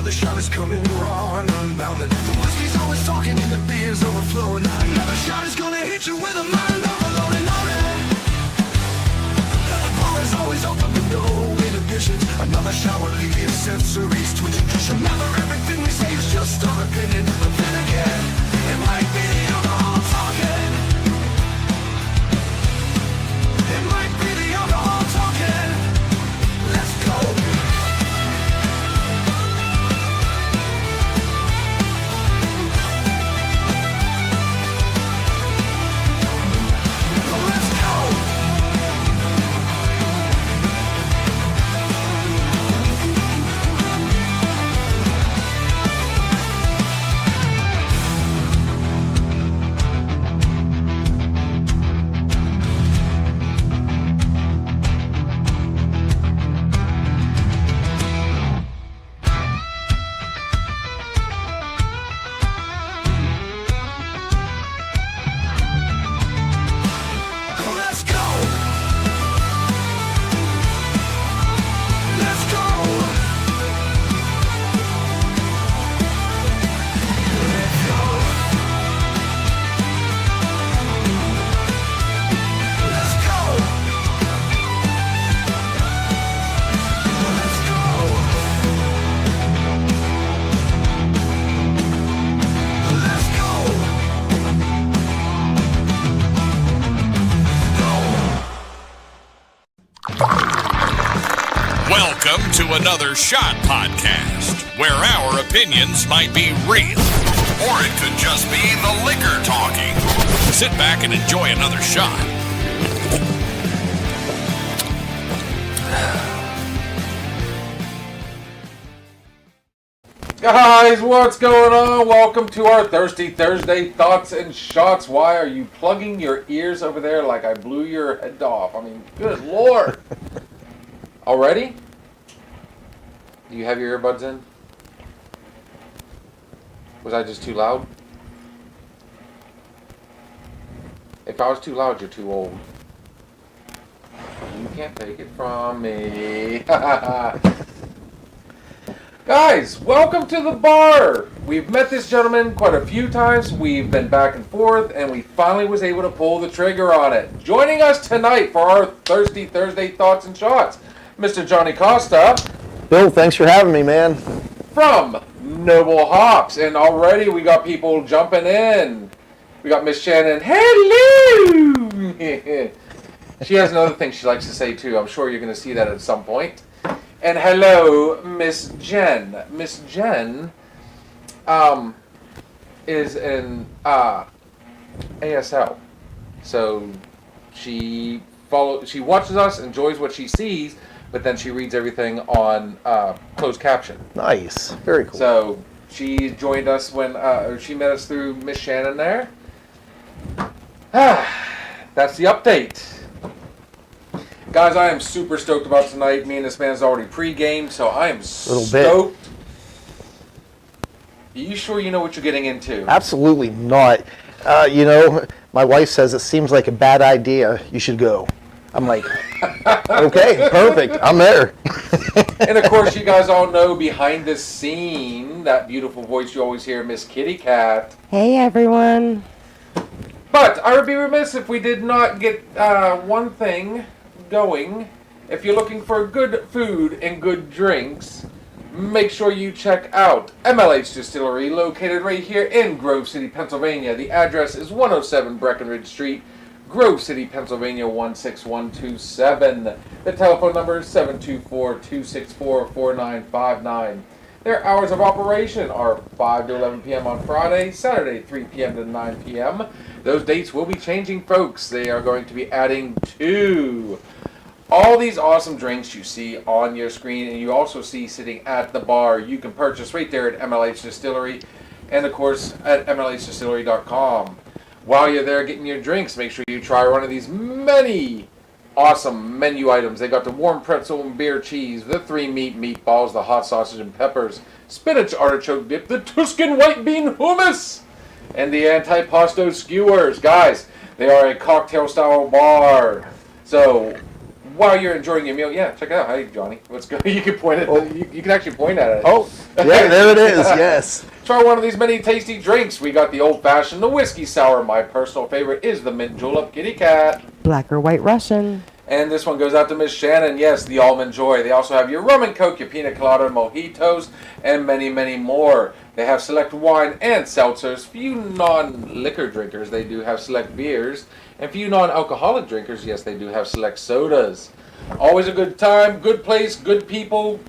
Another shot is coming raw and unbounded. The whiskey's always talking and the beer's overflowing. Another shot is gonna hit you with a mind overloaded. The bar is always open with no inhibitions. Another shot will leave your sensories twitching. Remember, everything we say is just our opinion. But then again, it might be the alcohol talking. It might be the alcohol talking. Let's go. Welcome to another Shot Podcast, where our opinions might be real, or it could just be the liquor talking. Sit back and enjoy another shot. Guys, what's going on? Welcome to our Thirsty Thursday Thoughts and Shots. Why are you plugging your ears over there like I blew your head off? I mean, good Lord. Already? Do you have your earbuds in? Was I just too loud? If I was too loud, you're too old. You can't take it from me. Guys, welcome to the bar. We've met this gentleman quite a few times. We've been back and forth, and we finally was able to pull the trigger on it. Joining us tonight for our Thirsty Thursday Thoughts and Shots, Mr. Johnny Costa. Bill, thanks for having me, man. From Noble Hops, and already we got people jumping in. We got Miss Shannon. Hello! She has another thing she likes to say too. I'm sure you're going to see that at some point. And hello, Miss Jen. Miss Jen is an ASL. So she watches us, enjoys what she sees, but then she reads everything on closed caption. Nice. Very cool. So she joined us when she met us through Miss Shannon there. That's the update. Guys, I am super stoked about tonight. Me and this man's already pre-gamed, so I am stoked. Are you sure you know what you're getting into? Absolutely not. My wife says it seems like a bad idea. You should go. I'm like, okay, perfect. I'm there. And of course, you guys all know behind the scene, that beautiful voice you always hear, Miss Kitty Cat. Hey, everyone. But I would be remiss if we did not get one thing going. If you're looking for good food and good drinks, make sure you check out MLH Distillery, located right here in Grove City, Pennsylvania. The address is 107 Breckenridge Street, Grove City, Pennsylvania 16127. The telephone number is 724-264-4959. Their hours of operation are 5 to 11 p.m. on Friday, Saturday 3 p.m. to 9 p.m. Those dates will be changing, folks. They are going to be adding to all these awesome drinks you see on your screen, and you also see sitting at the bar. You can purchase right there at MLH Distillery, and of course at MLHdistillery.com. While you're there getting your drinks, make sure you try one of these many awesome menu items. They got the warm pretzel and beer cheese, the 3-meat meatballs, the hot sausage and peppers, spinach artichoke dip, the Tuscan white bean hummus, and the antipasto skewers. Guys, they are a cocktail style bar. So while you're enjoying your meal, yeah, check it out. Hey, Johnny, what's good? You can point at you can actually point at it. Oh, yeah, there it is. Yes. Try one of these many tasty drinks. We got the old fashioned, the whiskey sour. My personal favorite is the mint julep kitty cat. Black or white Russian. And this one goes out to Miss Shannon. Yes, the almond joy. They also have your rum and coke, your pina colada, mojitos, and many, many more. They have select wine and seltzers. Few non-liquor drinkers, they do have select beers. And few non-alcoholic drinkers, yes, they do have select sodas. Always a good time, good place, good people.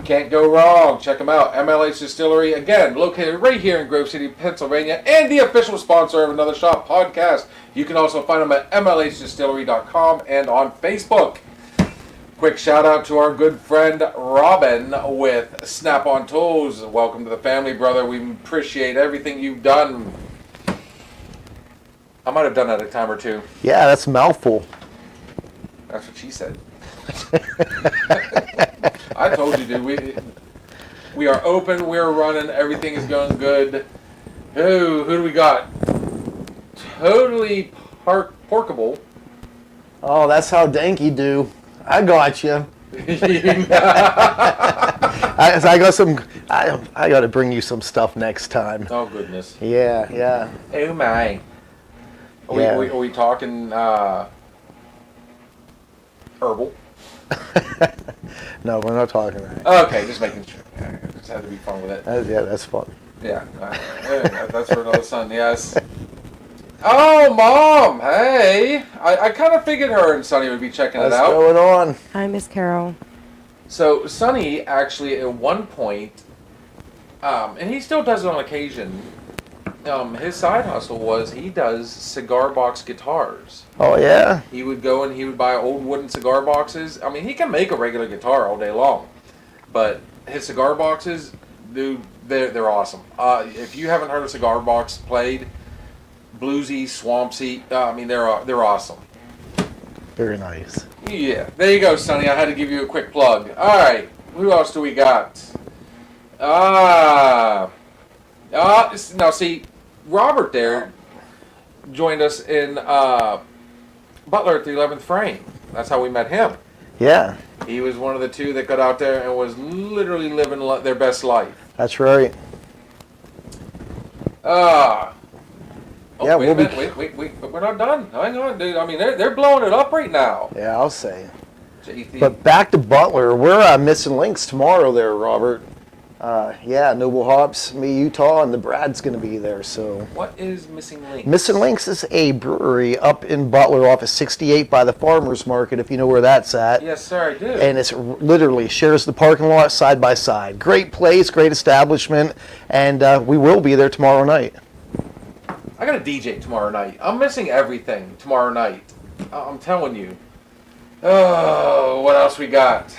Can't go wrong. Check them out. MLH Distillery, again, located right here in Grove City, Pennsylvania, and the official sponsor of Another Shot podcast. You can also find them at mlhdistillery.com and on Facebook. Quick shout out to our good friend Robin with Snap On Tools. Welcome to the family, brother. We appreciate everything you've done. I might have done that a time or two. Yeah, that's a mouthful. That's what she said. I told you, dude. We are open. We're running. Everything is going good. Who do we got? Totally porkable. Oh, that's how Danky do. I got you. I got some. I got to bring you some stuff next time. Oh goodness. Yeah. Oh my. Are we talking herbal? No, we're not talking that. Okay, just making sure. Just had to be fun with it. Yeah, that's fun. Yeah, that's for another son. Yes. Oh, Mom! Hey, I kind of figured her and Sonny would be checking it out. What's going on? Hi, Miss Carol. So Sonny actually at one point, and he still does it on occasion. His side hustle was he does cigar box guitars. Oh yeah. He would go and he would buy old wooden cigar boxes. I mean, he can make a regular guitar all day long, but his cigar boxes, dude, they're awesome. If you haven't heard a cigar box played, bluesy, swampsy, I mean, they're awesome. Very nice. Yeah, there you go, Sonny. I had to give you a quick plug. All right, who else do we got? Now see, Robert there joined us in Butler at the 11th Frame. That's how we met him. Yeah. He was one of the two that got out there and was literally living their best life. That's right. Yeah, we'll wait, but we're not done. Hang on, dude. I mean, they're blowing it up right now. Yeah, I'll say. JT. But back to Butler, we're missing links tomorrow there, Robert. Noble Hops, me, Utah, and the Brad's going to be there. So What is Missing Links? Missing Links is a brewery up in Butler off of 68 by the Farmers Market, if you know where that's at. Yes, sir, I do. And it's literally shares the parking lot side by side. Great place, great establishment, and we will be there tomorrow night. I got a DJ tomorrow night. I'm missing everything tomorrow night. I'm telling you. Oh, what else we got?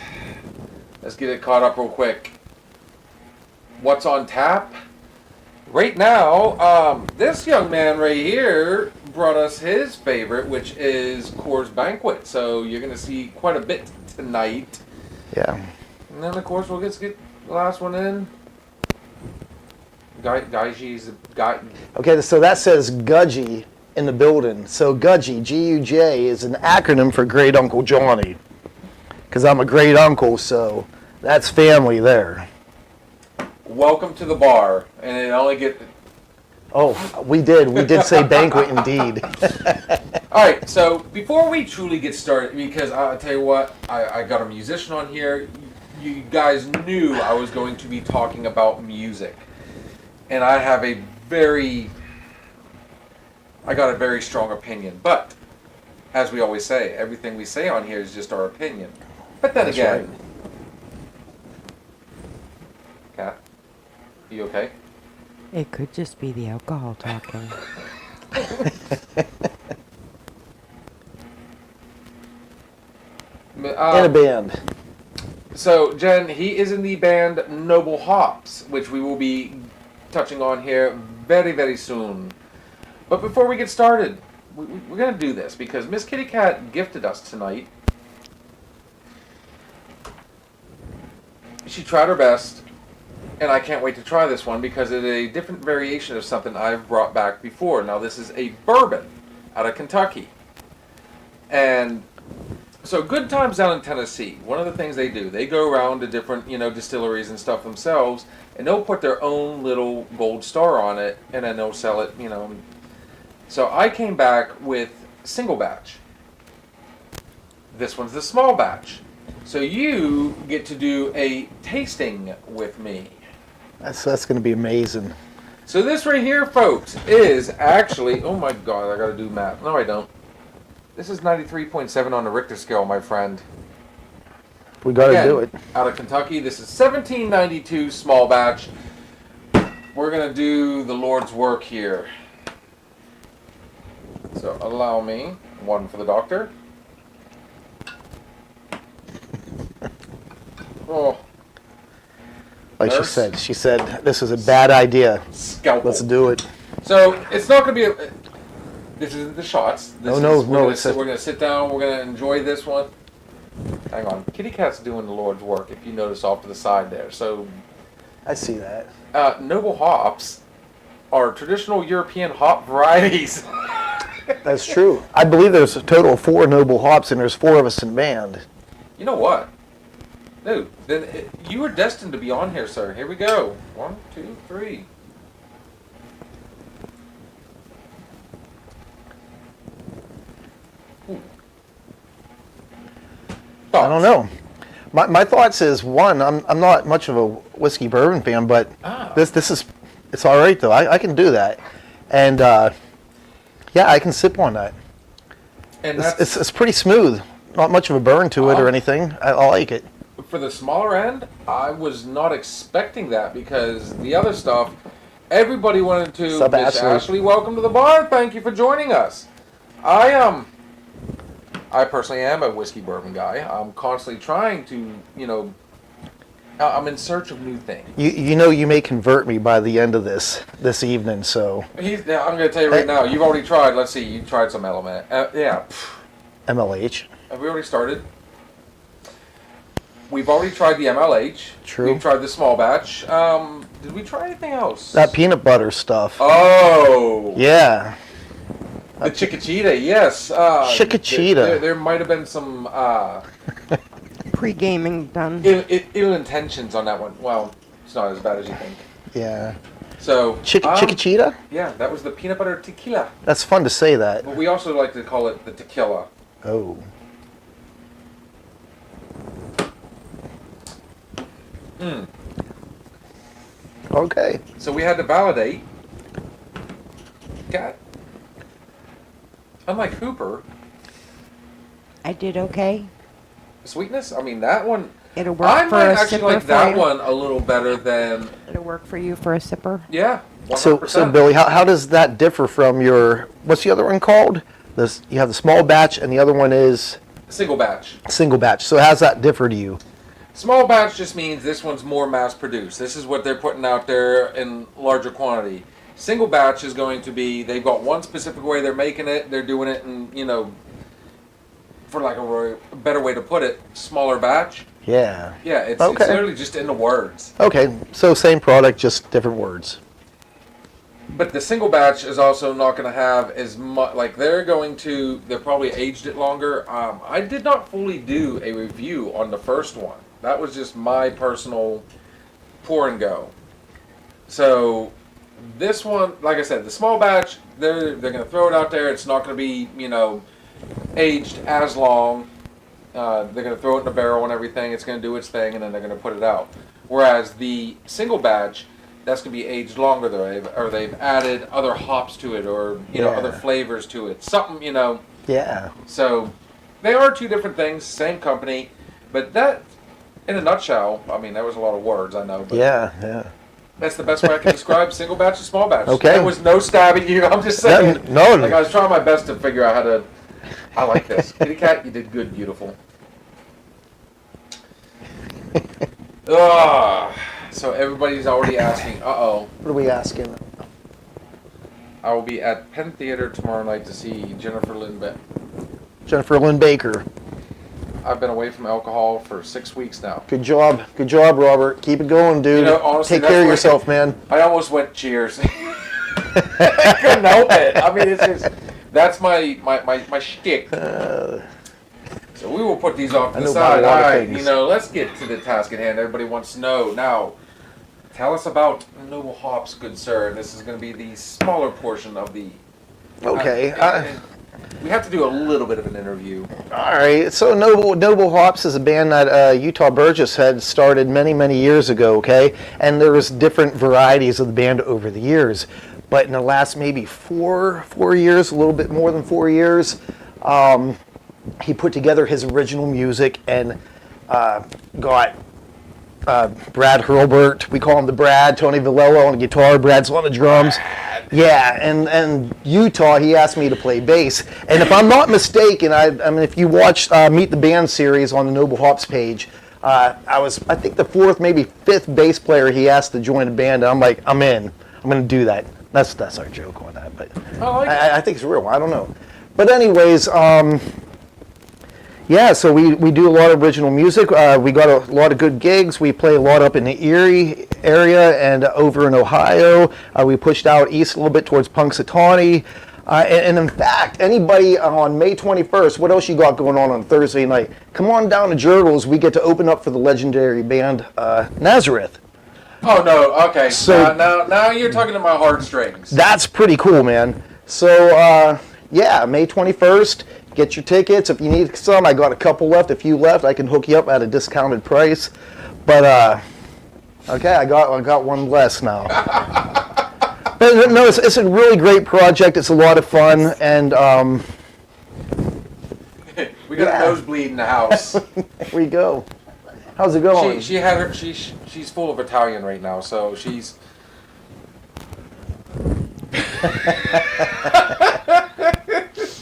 Let's get it caught up real quick. What's on tap? Right now, this young man right here brought us his favorite, which is Coors Banquet. So you're going to see quite a bit tonight. Yeah. And then, of course, we'll get the last one in. Guy. Okay, so that says Gudgy in the building. So Gudgy, G-U-J, is an acronym for Great Uncle Johnny. Because I'm a great uncle, so that's family there. Welcome to the bar, and it only get. Oh, we did say banquet indeed. All right, so before we truly get started, because I'll tell you what, I got a musician on here. You guys knew I was going to be talking about music, and I have a very strong opinion. But as we always say, everything we say on here is just our opinion. But then That's again, right. Kat, you okay? It could just be the alcohol talking. In a band. So, Jen, he is in the band Noble Hops, which we will be touching on here very, very soon. But before we get started, we're going to do this because Miss Kitty Cat gifted us tonight. She tried her best, and I can't wait to try this one because it's a different variation of something I've brought back before. Now, this is a bourbon out of Kentucky. And So Good Times down in Tennessee, one of the things they do, they go around to different, distilleries and stuff themselves, and they'll put their own little gold star on it, and then they'll sell it, So I came back with single batch. This one's the small batch. So you get to do a tasting with me. That's going to be amazing. So this right here, folks, is actually, oh my God, I got to do math. No, I don't. This is 93.7 on the Richter scale, my friend. We got to Again, do it. Out of Kentucky, this is 1792 small batch. We're going to do the Lord's work here. So allow me, one for the doctor. Oh. Like Nurse? she said this is a bad idea. Scalpel. Let's do it. So it's not going to be this isn't the shots. This No, is, no. We're going to sit down. We're going to enjoy this one. Hang on. Kitty Cat's doing the Lord's work, if you notice off to the side there. So I see that. noble hops are traditional European hop varieties. That's true. I believe there's a total of 4 noble hops, and there's 4 of us in band. You know what? No, then you were destined to be on here, sir. Here we go. 1, 2, 3. I don't know. My thoughts is, one, I'm not much of a whiskey bourbon fan, but this is, it's all right though. I can do that, and yeah, I can sip on that. And It's pretty smooth. Not much of a burn to it or anything. I like it. for the smaller end, I was not expecting that because the other stuff, everybody wanted to. Sup, Miss Ashley? Ashley, welcome to the bar. Thank you for joining us. I personally am a whiskey bourbon guy. I'm constantly trying to, I'm in search of new things. You may convert me by the end of this evening. So I'm going to tell you right now. You've already tried. Let's see. You tried some element. Yeah. MLH. Have we already started? We've already tried the MLH. True. We've tried the small batch. Did we try anything else? That peanut butter stuff. Oh. Yeah. The Chickachita, yes. Chickachita. There might have been some Pre-gaming done. ill intentions on that one. Well, it's not as bad as you think. Yeah. So Chickachita? Yeah, that was the peanut butter tequila. That's fun to say that. But we also like to call it the tequila. Oh. Okay. So we had to validate. God. Unlike Hooper, I did okay. sweetness. I mean that one. It'll work I for might a actually sipper like for that you. one a little better than. It'll work for you for a sipper. Yeah. 100%. So Billy, how does that differ from your, what's the other one called? You have the small batch and the other one is Single batch. single batch. So how's that differ to you? Small batch just means this one's more mass produced. This is what they're putting out there in larger quantity. Single batch is going to be, they've got one specific way they're making it, they're doing it in, for like a better way to put it, smaller batch. Yeah. Yeah, it's Okay. literally just in the words. Okay, so same product, just different words. But the single batch is also not going to have as much, like they're probably aged it longer. I did not fully do a review on the first one. That was just my personal pour and go. So this one, like I said, the small batch, they're going to throw it out there. It's not going to be, aged as long. They're going to throw it in a barrel and everything. It's going to do its thing, and then they're going to put it out. Whereas the single batch, that's going to be aged longer, or they've added other hops to it, or other flavors to it. Something, Yeah. So they are two different things, same company, but that, in a nutshell, I mean, that was a lot of words, I know, but Yeah. that's the best way I can describe single batch and small batch. Okay. There was no stab at you. I'm just saying. No. Like, I was trying my best to figure out how to. I like this. Kitty Cat, you did good, beautiful. So everybody's already asking, uh-oh. What are we asking? I will be at Penn Theater tomorrow night to see Jennifer Lynn. Jennifer Lynn Baker. I've been away from alcohol for 6 weeks now. Good job, Robert. Keep it going, dude. Honestly, Take care of that's yourself, man. I almost went cheers. I couldn't help it. I mean, it's just, that's my shtick. So we will put these off to I the know about side. a All lot of right, things. let's get to the task at hand. Everybody wants to know. Now, tell us about Noble Hops, good sir. This is going to be the smaller portion of the... Okay. We have to do a little bit of an interview. All right. So Noble Hops is a band that Utah Burgess had started many, many years ago, okay? And there was different varieties of the band over the years. But in the last maybe four years, a little bit more than 4 years, he put together his original music and got Brad Hurlbert, we call him the Brad, Tony Villello on the guitar, Brad's on the drums. Yeah, and Utah, he asked me to play bass. And if I'm not mistaken, I mean, if you watch Meet the Band series on the Noble Hops page, I was, I think, the fourth, maybe fifth bass player he asked to join the band. And I'm like, I'm in. I'm going to do that. That's our joke on that. But I think it's real. I don't know. But anyways, yeah, so we do a lot of original music. We got a lot of good gigs. We play a lot up in the Erie area and over in Ohio. We pushed out east a little bit towards Punxsutawney. And in fact, anybody on May 21st, what else you got going on Thursday night? Come on down to Jurgles. We get to open up for the legendary band Nazareth. Oh, no, okay. So- now you're talking to my heartstrings. That's pretty cool, man. So, yeah, May 21st. Get your tickets. If you need some, I got a couple left. If you left, I can hook you up at a discounted price. But okay, I got one less now. But no, it's a really great project. It's a lot of fun, and We got a nosebleed in the house. here we go. How's it going? She's full of Italian right now, so she's.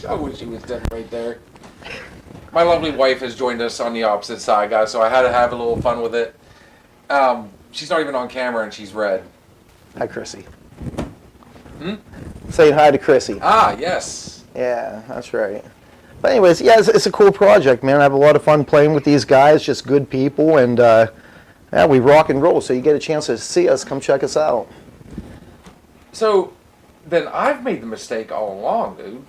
I wish she was dead right there. My lovely wife has joined us on the opposite side, guys, so I had to have a little fun with it. She's not even on camera, and she's red. Hi, Chrissy. Saying hi to Chrissy. Ah, yes. Yeah, that's right. But anyways, yeah, it's a cool project, man. I have a lot of fun playing with these guys, just good people, and yeah, we rock and roll. So you get a chance to see us, come check us out. So, then I've made the mistake all along, dude.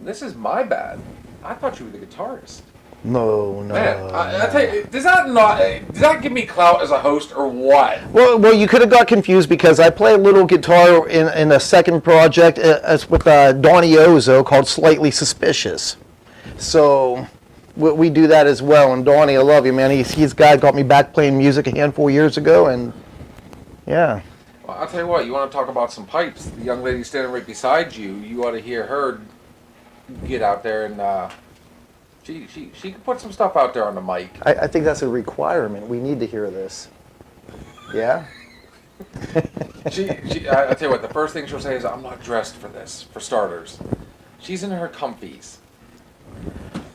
This is my bad. I thought you were the guitarist. No. Man, I tell you, does that give me clout as a host or what? Well, you could have got confused because I play a little guitar in a second project as with Donnie Ozo called Slightly Suspicious. So we do that as well. And Donnie, I love you, man. He's guy got me back playing music a handful of years ago, and yeah. Well, I'll tell you what. You want to talk about some pipes? The young lady standing right beside you. You ought to hear her get out there and she can put some stuff out there on the mic. I think that's a requirement. We need to hear this. Yeah? I tell you what, the first thing she'll say is, "I'm not dressed for this," for starters. She's in her comfies.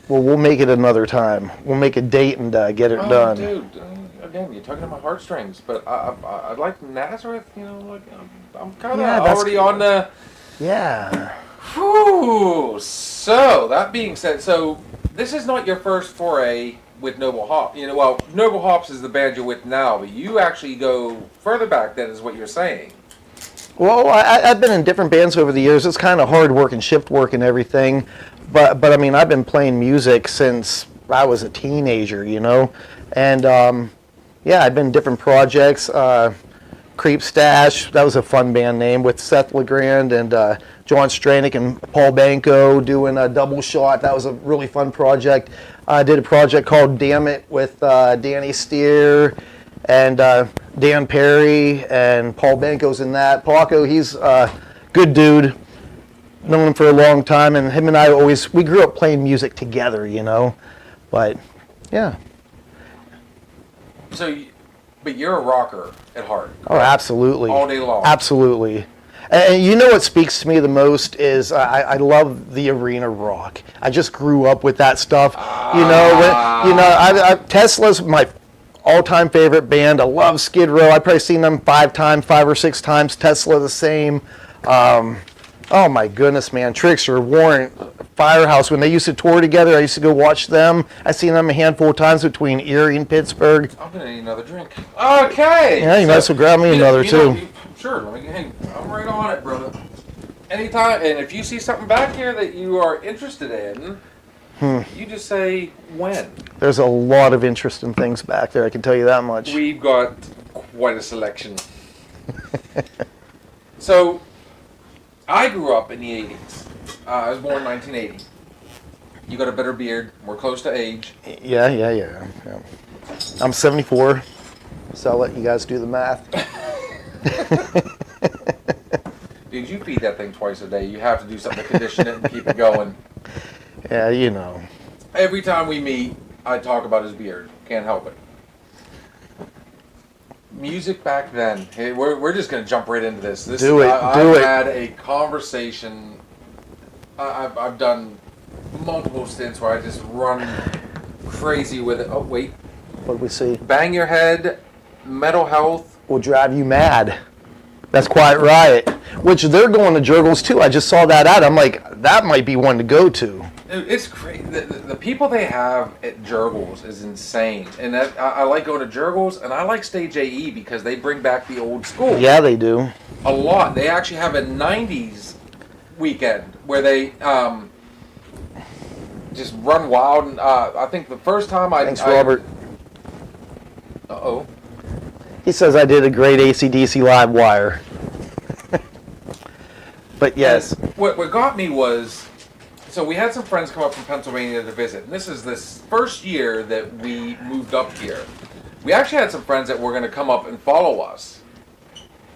Well, we'll make it another time. We'll make a date and get it done. Dude, again, you're talking to my heartstrings, but I like Nazareth, you know, like I'm kind of already on the... Yeah. Whew. So, that being said, so this is not your first foray with Noble Hops. You know, well, Noble Hops is the band you're with now, but you actually go further back than is what you're saying. Well, I've been in different bands over the years. It's kind of hard work and shift work and everything. But I mean, I've been playing music since I was a teenager, you know? And, yeah, I've been in different projects. Creep Stash, that was a fun band name, with Seth LeGrand and John Stranick and Paul Banco doing a double shot. That was a really fun project. I did a project called Damn It with Danny Steer and Dan Perry, and Paul Banco's in that. Paco, he's a good dude. Known him for a long time, and him and I we grew up playing music together, you know? But, yeah. So, but you're a rocker at heart. Oh, absolutely. All day long. Absolutely. And you know what speaks to me the most is I love the arena rock. I just grew up with that stuff. Tesla's my all-time favorite band. I love Skid Row. I've probably seen them 5 or 6 times. Tesla the same. Oh my goodness, man. Trickster, Warrant, Firehouse, when they used to tour together, I used to go watch them. I've seen them a handful of times between Erie and Pittsburgh. I'm going to need another drink. Okay. Yeah, you might as well grab me another, too. Sure. I'm right on it, brother. Anytime. And if you see something back here that you are interested in, You just say when. There's a lot of interesting things back there, I can tell you that much. We've got quite a selection. So, I grew up in the 80s. I was born in 1980. You got a better beard. We're close to age. Yeah. I'm 74, so I'll let you guys do the math. Dude, you feed that thing twice a day. You have to do something to condition it and keep it going. Yeah, you know. Every time we meet, I talk about his beard. Can't help it. Music back then. Hey, we're just going to jump right into this. Do it. I've had a conversation. I've done multiple stints where I just run crazy with it. Oh, wait. What do we see? Bang Your Head, Mental Health. Will drive you mad. That's Quiet Riot, which they're going to Jurgles too. I just saw that ad. I'm like, that might be one to go to. It's crazy. The people they have at Jurgles is insane. And that, I like going to Jurgles, and I like Stage AE because they bring back the old school. Yeah, they do. A lot. They actually have a 90s weekend where they just run wild. And I think the first time Thanks, Robert. Uh-oh. He says I did a great AC/DC live wire. But yes. And what got me was, so we had some friends come up from Pennsylvania to visit. And this is this first year that we moved up here. We actually had some friends that were going to come up and follow us.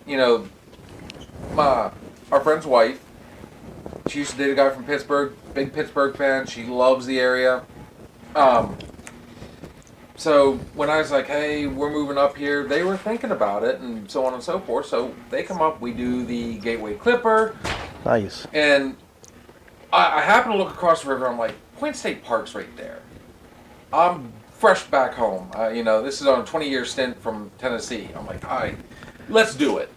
You know, our friend's wife, she used to date a guy from Pittsburgh, big Pittsburgh fan. She loves the area. So when I was like, hey, we're moving up here, they were thinking about it and so on and so forth. So they come up, we do the Gateway Clipper. Nice. And I happen to look across the river, I'm like, Point State Park's right there. I'm fresh back home. You know, this is on a 20-year stint from Tennessee. I'm like, all right, let's do it.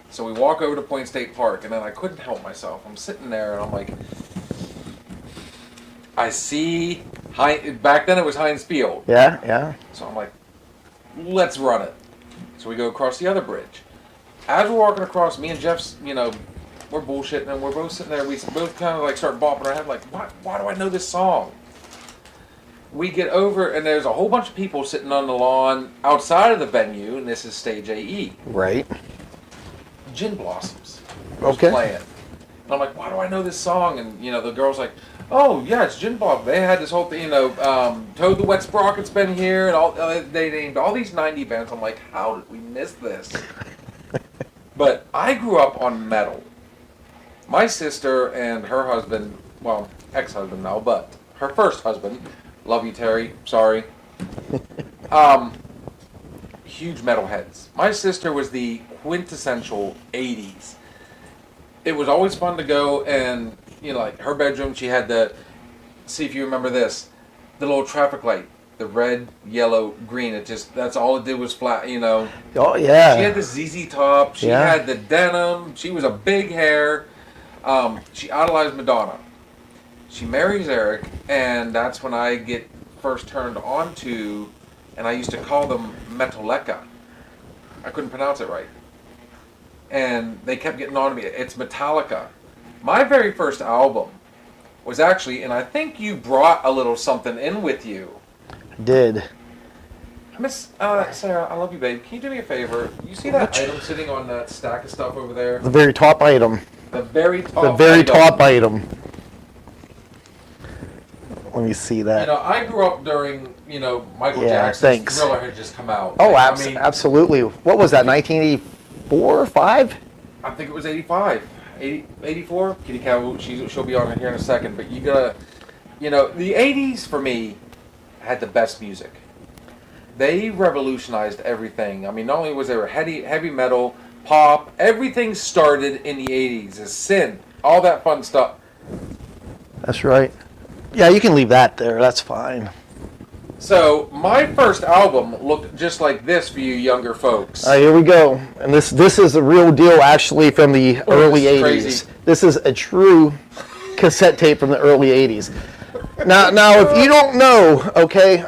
So we walk over to Point State Park, and then I couldn't help myself. I'm sitting there, and I'm like, I see, back then it was Heinz Field. Yeah. So I'm like, let's run it. So we go across the other bridge. As we're walking across, me and Jeff's, you know, we're bullshitting, and we're both sitting there. We both kind of like start bopping our head, like, why do I know this song? We get over, and there's a whole bunch of people sitting on the lawn outside of the venue, and this is Stage AE. Right. Gin Blossoms was Okay. playing. And I'm like, why do I know this song? And, you know, the girl's like, oh, yeah, it's Gin Blossoms. They had this whole thing, you know, Toad the Wet Sprocket's been here, and all they named all these 90 bands. I'm like, how did we miss this? But I grew up on metal. My sister and her husband, well, ex-husband now, but her first husband, love you, Terry, sorry, huge metalheads. My sister was the quintessential 80s. It was always fun to go and, you know, like her bedroom, she had the, see if you remember this, the little traffic light, the red, yellow, green. It just, that's all it did was flat, you know. Oh, yeah. She had the ZZ Top, she Yeah. had the denim, she was a big hair. She idolized Madonna. She marries Eric, and that's when I get first turned on to, and I used to call them Metallica. I couldn't pronounce it right. And they kept getting on to me. It's Metallica. My very first album was actually, and I think you brought a little something in with you. Did. Miss Sarah, I love you, babe. Can you do me a favor? You see that item sitting on that stack of stuff over there? The very top item. The very top The very item. top item. Let me see You that. know, I grew up during, you know, Michael Yeah, Jackson's thanks. Thriller had just come out. Oh, I mean, absolutely. What was that, 1984, 5? I think it was 85, 84. Kitty Cow, she'll be on here in a second. But you gotta, you know, the 80s for me had the best music. They revolutionized everything. I mean, not only was there heavy metal, pop, everything started in the 80s. As synth, all that fun stuff. That's right. Yeah, you can leave that there. That's fine. So my first album looked just like this for you younger folks. All right, here we go. And this is the real deal, actually, from the early this is 80s. crazy. This is a true cassette tape from the early 80s. Now, if you don't know, okay,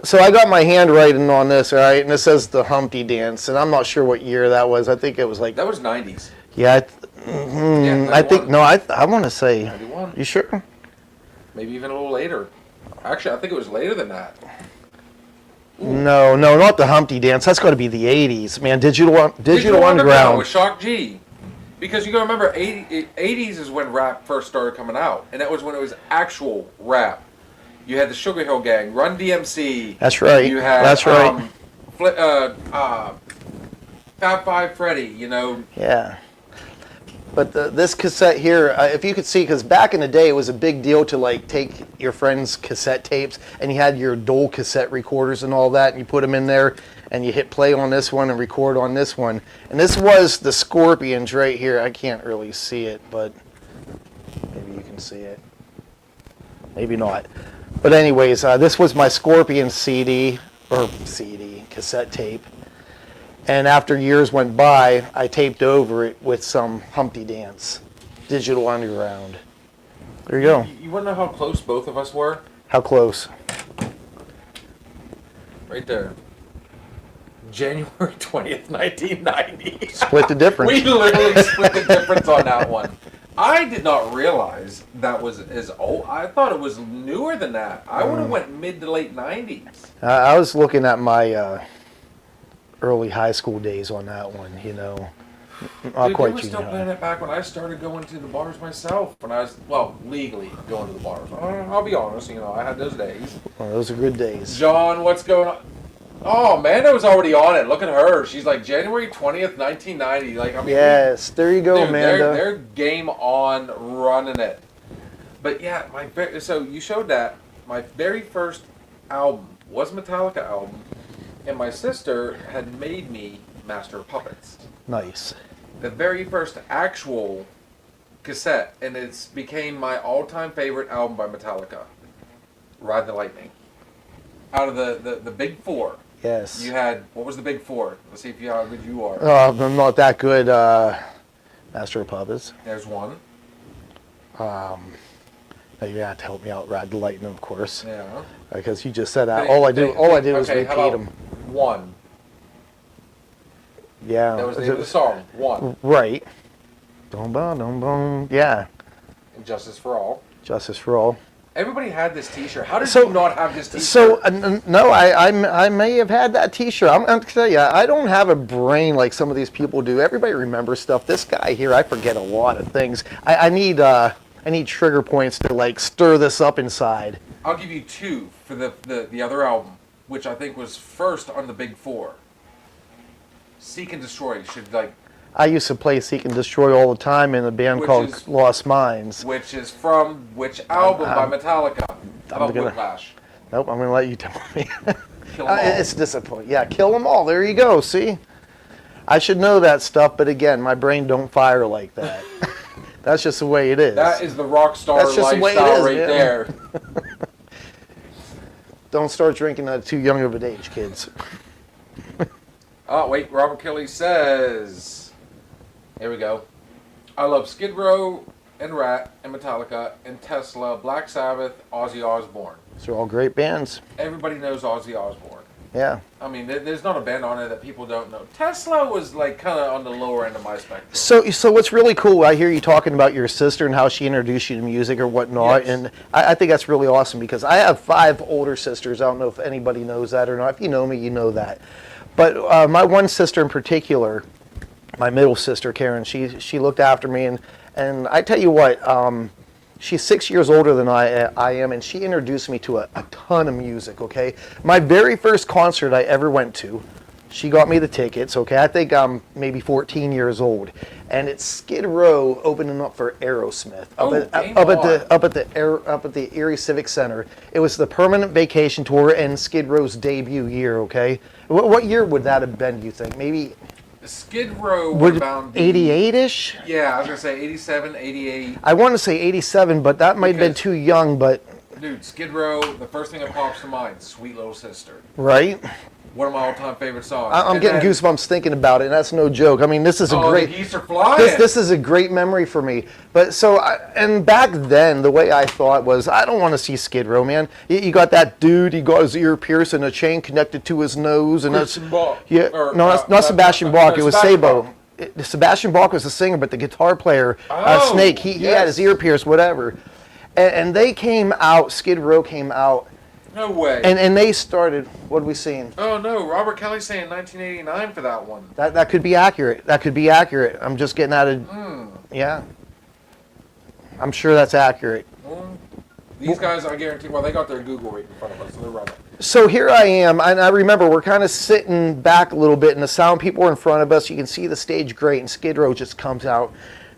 so I got my handwriting on this, all right, and it says the Humpty Dance, and I'm not sure what year that was. I think it was like, That was 90s. yeah, Yeah, I think, 91. no, I want to say, 91. you sure? maybe even a little later. Actually, I think it was later than that. No, not the Humpty Dance. That's got to be the 80s, man. Digital Underground. With Shock G. Because you got to remember, 80s is when rap first started coming out. And that was when it was actual rap. You had the Sugar Hill Gang, Run DMC. That's right. You had, That's right. Fab Five Freddy, you know. Yeah. But this cassette here, if you could see, because back in the day it was a big deal to like take your friend's cassette tapes and you had your Dole cassette recorders and all that, and you put them in there and you hit play on this one and record on this one. And this was the Scorpions right here. I can't really see it, but maybe you can see it. Maybe not. But anyways, this was my Scorpions cassette tape. And after years went by, I taped over it with some Humpty Dance, Digital Underground. There you go. You want to know how close both of us were? How close? Right there. January 20th, 1990. Split the difference. We literally split the difference on that one. I did not realize that was as old. I thought it was newer than that. I would have went mid to late 90s. I was looking at my early high school days on that one, you know. Not Dude, quite we were still playing it back when I started going to the bars myself. When I was, legally going to the bars. I'll be honest, you know, I had those days. Well, those are good days. John, what's going on? Oh, Amanda was already on it. Look at her. She's like January 20th, 1990. Like, I mean, yes, there you go, dude, Amanda. They're game on running it. But yeah, so you showed that. My very first album was a Metallica album, and my sister had made me Master of Puppets. Nice. The very first actual cassette, and it's became my all-time favorite album by Metallica. Ride the Lightning. Out of the big four. Yes. You had, what was the big four? Let's see how good you are. I'm not that good. Master of Puppets. There's one. Now you have to help me out. Ride the Lightning, of course. Yeah. Because you just said that. All I do is okay, how repeat about them. One. Yeah. That was the name of the song. One. Right. Dum bum dum bum. Yeah. And Justice for All. Justice for All. Everybody had this T-shirt. How did you not have this T-shirt? So no, I may have had that T-shirt. I'm going to tell you, I don't have a brain like some of these people do. Everybody remembers stuff. This guy here, I forget a lot of things. I need trigger points to like stir this up inside. I'll give you two for the other album, which I think was first on the big four. Seek and Destroy should like. I used to play Seek and Destroy all the time in a band called Lost Minds. Which is from which album by Metallica? How about Whiplash? Nope, I'm going to let you tell me. Kill 'Em All. It's disappointing. Yeah, Kill 'Em All. There you go. See? I should know that stuff, but again, my brain don't fire like that. That's just the way it is. That is the rock star That's just the way it lifestyle is, right man. there. Don't start drinking at too young of an age, kids. Oh, wait. Robert Kelly says... Here we go. I love Skid Row and Rat and Metallica and Tesla, Black Sabbath, Ozzy Osbourne. These are all great bands. Everybody knows Ozzy Osbourne. Yeah. I mean, there's not a band on it that people don't know. Tesla was like kind of on the lower end of my spectrum. So what's really cool, I hear you talking about your sister and how she introduced you to music or whatnot, Yes. and I think that's really awesome because I have 5 older sisters. I don't know if anybody knows that or not. If you know me, you know that. But my one sister in particular, my middle sister, Karen, she looked after me, and I tell you what, she's 6 years older than I am, and she introduced me to a ton of music, okay? My very first concert I ever went to, she got me the tickets, okay? I think I'm maybe 14 years old. And it's Skid Row opening up for Aerosmith up at the Erie Civic Center. It was the Permanent Vacation Tour and Skid Row's debut year, okay? What year would that have been, do you think? Maybe Skid Row would about 88-ish? Yeah, I was going to say 87, 88. I want to say 87, but that might have been too young, but... Dude, Skid Row, the first thing that pops to mind, Sweet Little Sister. Right? One of my all-time favorite songs. I'm getting goosebumps thinking about it, and that's no joke. I mean, this is a great... the geese are flying! This is a great memory for me. But so, and back then, the way I thought was, I don't want to see Skid Row, man. You got that dude, he got his ear pierced and a chain connected to his nose, and that's... Yeah, not Sebastian Bach, it was Sabo. Sebastian Bach was the singer, but the guitar player, Snake, he had his ear pierced, whatever. And they came out, Skid Row came out, No way. and they started, what are we seeing? Oh no, Robert Kelly's saying 1989 for that one. That could be accurate. That could be accurate. I'm just getting out of, yeah. I'm sure that's accurate. These guys, I guarantee, well, they got their Google right in front of us, so they're running. So here I am, and I remember we're kind of sitting back a little bit, and the sound people are in front of us. You can see the stage great, and Skid Row just comes out,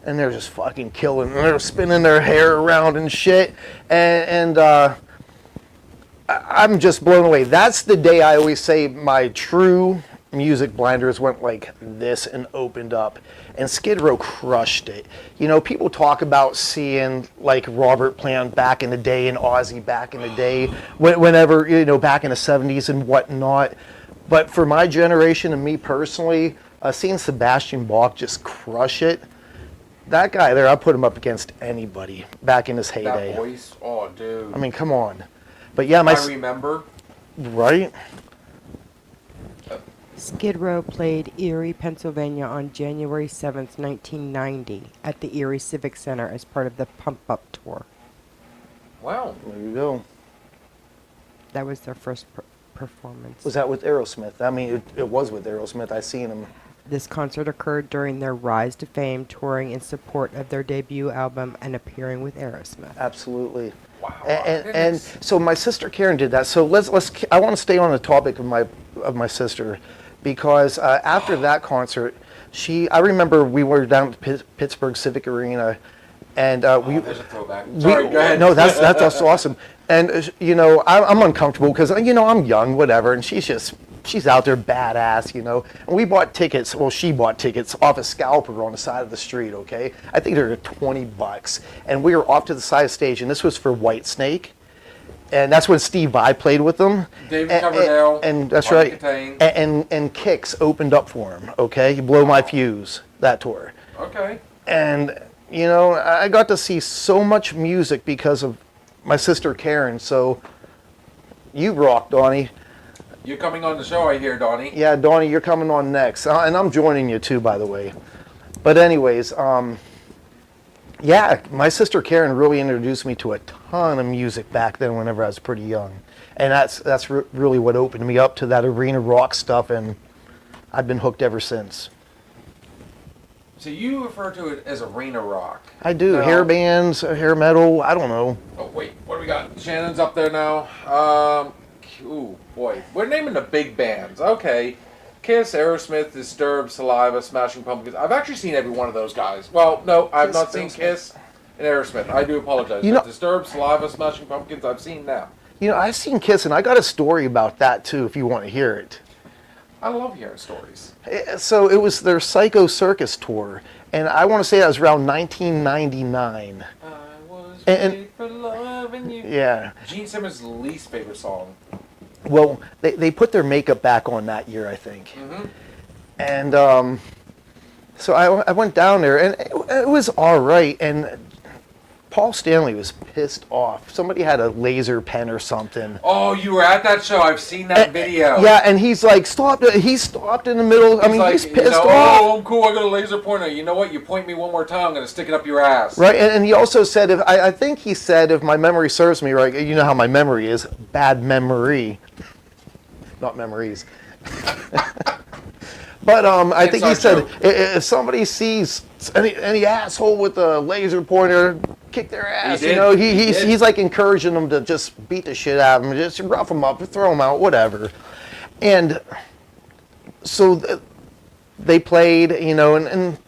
and they're just fucking killing, and they're spinning their hair around and shit, and I'm just blown away. That's the day I always say my true music blinders went like this and opened up, and Skid Row crushed it. You know, people talk about seeing like Robert Plant back in the day and Ozzy back in the day, whenever, you know, back in the 70s and whatnot. But for my generation and me personally, seeing Sebastian Bach just crush it, that guy there, I put him up against anybody back in his heyday. That voice, oh dude. I mean, come on. But yeah, I remember. Right? Skid Row played Erie, Pennsylvania on January 7th, 1990 at the Erie Civic Center as part of the Pump Up Tour. Wow. There you go. That was their first performance. Was that with Aerosmith? I mean, it was with Aerosmith. I seen him. This concert occurred during their rise to fame, touring in support of their debut album and appearing with Aerosmith. Absolutely. Wow. And so my sister Karen did that. So let's I want to stay on the topic of my sister, because after that concert, I remember we were down at Pittsburgh Civic Arena, and there's a throwback. Sorry, go ahead. No, that's awesome. And you know, I'm uncomfortable because, you know, I'm young, whatever, and she's out there badass, you know. And we bought tickets. Well, she bought tickets off a scalper on the side of the street. Okay, I think they were $20, and we were off to the side of the stage, and this was for Whitesnake. And that's when Steve Vai played with them. David Coverdale. And that's Marty right. Katane. And Kix opened up for him, okay? Blow My Fuse, that tour. Okay. And, you know, I got to see so much music because of my sister Karen. So you rock, Donnie. You're coming on the show, I hear, Donnie. Yeah, Donnie, you're coming on next. And I'm joining you too, by the way. But anyways, yeah, my sister Karen really introduced me to a ton of music back then whenever I was pretty young. And that's really what opened me up to that arena rock stuff, and I've been hooked ever since. So you refer to it as arena rock. I do. Now, hair bands, hair metal, I don't know. Oh, wait, what do we got? Shannon's up there now. Ooh, boy. We're naming the big bands. Okay. Kiss, Aerosmith, Disturbed, Saliva, Smashing Pumpkins. I've actually seen every one of those guys. Well, no, I've not seen Kiss and Aerosmith. I do apologize. You But know, Disturbed, Saliva, Smashing Pumpkins, I've seen them. You know, I've seen Kiss, and I got a story about that too, if you want to hear it. I love hearing stories. So it was their Psycho Circus tour, and I want to say that was around 1999. I was And- made for loving you. Yeah. Gene Simmons' least favorite song. Well, they put their makeup back on that year, I think. Mm-hmm. And so I went down there, and it was all right. And Paul Stanley was pissed off. Somebody had a laser pen or something. Oh, you were at that show. I've seen that video. Yeah, and he's like, stop it. He stopped in the middle. He's pissed off. Oh, I'm cool. I got a laser pointer. You know what? You point me one more time, I'm going to stick it up your ass. Right, and he also said, I think he said, if my memory serves me right, you know how my memory is, bad memory. Not memories. But I think he said, if somebody sees any asshole with a laser pointer, kick their ass. You know, he's like encouraging them to just beat the shit out of them, just rough them up, throw them out, whatever. And so they played, you know, and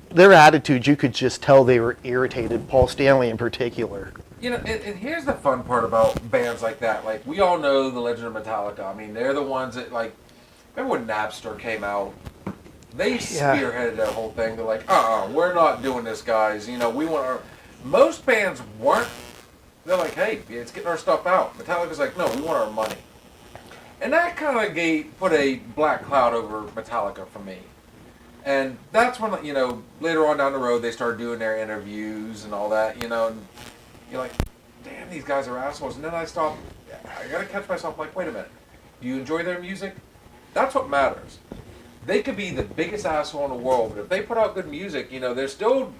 their attitude, you could just tell they were irritated, Paul Stanley in particular. You know, and here's the fun part about bands like that. Like, we all know the Legend of Metallica. I mean, they're the ones that, like, remember when Napster came out? They spearheaded that whole thing. They're like, we're not doing this, guys. You know, we want our... Most bands weren't. They're like, hey, it's getting our stuff out. Metallica's like, no, we want our money. And that kind of put a black cloud over Metallica for me. And that's when, you know, later on down the road, they started doing their interviews and all that, you know, and you're like, damn, these guys are assholes. And then I gotta catch myself like, wait a minute. Do you enjoy their music? That's what matters. They could be the biggest asshole in the world, but if they put out good music, you know, they're still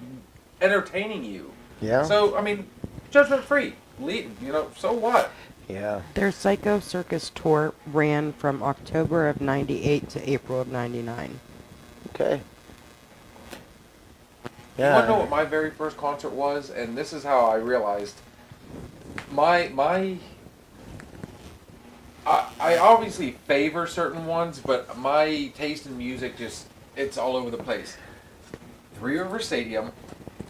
entertaining you. Yeah. So, I mean, judgment free. So what? Yeah. Their Psycho Circus tour ran from October of 98 to April of 99. Okay. You want to know what my very first concert was? And this is how I realized I obviously favor certain ones, but my taste in music it's all over the place. Three River Stadium,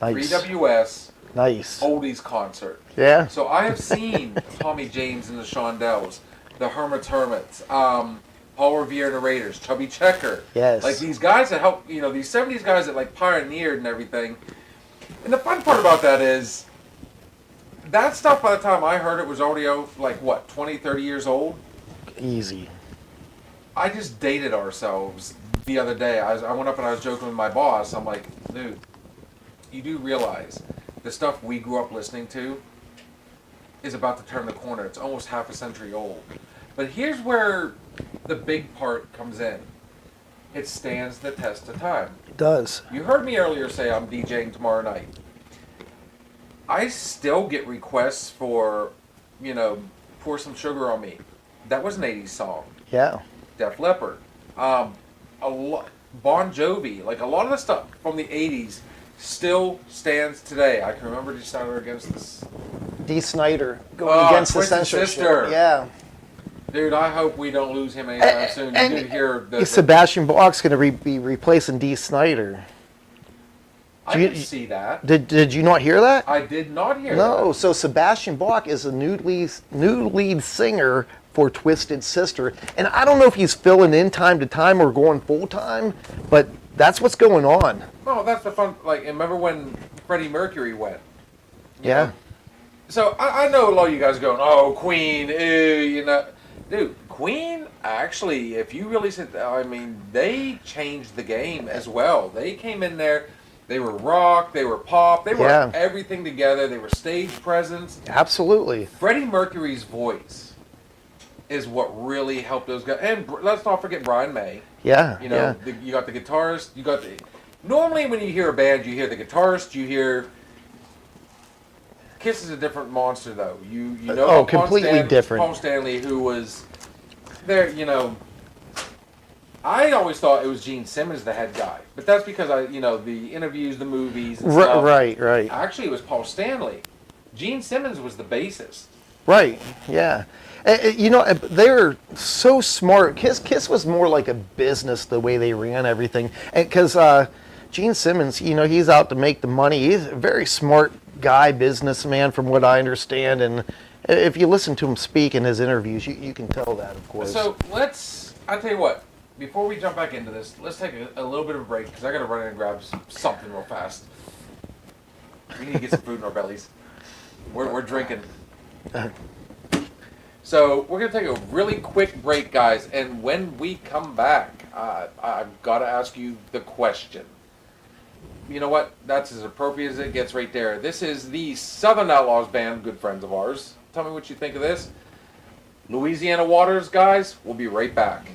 Nice. 3WS, Nice. Oldies concert. Yeah. So I have seen Tommy James and the Shondells, the Hermits, Paul Revere and the Raiders, Chubby Checker. Yes. Like these guys that helped, these 70s guys that like pioneered and everything. And the fun part about that is, that stuff by the time I heard it was already like what, 20, 30 years old? Easy. I just dated ourselves the other day. I went up and I was joking with my boss. I'm like, dude, you do realize the stuff we grew up listening to is about to turn the corner. It's almost half a century old. But here's where the big part comes in. It stands the test of time. It does. You heard me earlier say I'm DJing tomorrow night. I still get requests for, Pour Some Sugar on Me. That was an 80s song. Yeah. Def Leppard. Bon Jovi. Like a lot of the stuff from the 80s still stands today. I can remember just out against this. Dee Snider going against the Twisted censorship. Sister. Yeah. Dude, I hope we don't lose him anytime soon. You did hear Sebastian Bach's going to be replacing Dee Snider. I didn't see that. Did you not hear that? I did not hear that. No. So Sebastian Bach is a new lead singer for Twisted Sister, and I don't know if he's filling in time to time or going full time, but that's what's going on. Oh, that's the fun. Like, remember when Freddie Mercury went? Yeah. know? So I know a lot of you guys going, oh, Queen, dude. Queen, actually, if you really sit, they changed the game as well. They came in there. They were rock, they were pop, they were everything together. They were stage presence. Absolutely. Freddie Mercury's voice is what really helped those guys. And let's not forget Brian May. Yeah. You got the guitarist. Normally when you hear a band, you hear the guitarist. You hear. Kiss is a different monster, though. Completely different. Paul Stanley, who was there. I always thought it was Gene Simmons, the head guy, but that's because the interviews, the movies, and stuff. Right. Actually, it was Paul Stanley. Gene Simmons was the bassist. Right. Yeah. They're so smart. Kiss was more like a business the way they ran everything, because Gene Simmons, he's out to make the money. He's a very smart guy, businessman, from what I understand, and if you listen to him speak in his interviews, you can tell that, of course. So I'll tell you what. Before we jump back into this, let's take a little bit of a break, because I got to run in and grab something real fast. We need to get some food in our bellies. We're drinking. So we're going to take a really quick break, guys, and when we come back, I've got to ask you the question. You know what? That's as appropriate as it gets right there. This is the Southern Outlaws Band, good friends of ours. Tell me what you think of this. Louisiana Waters, guys. We'll be right back.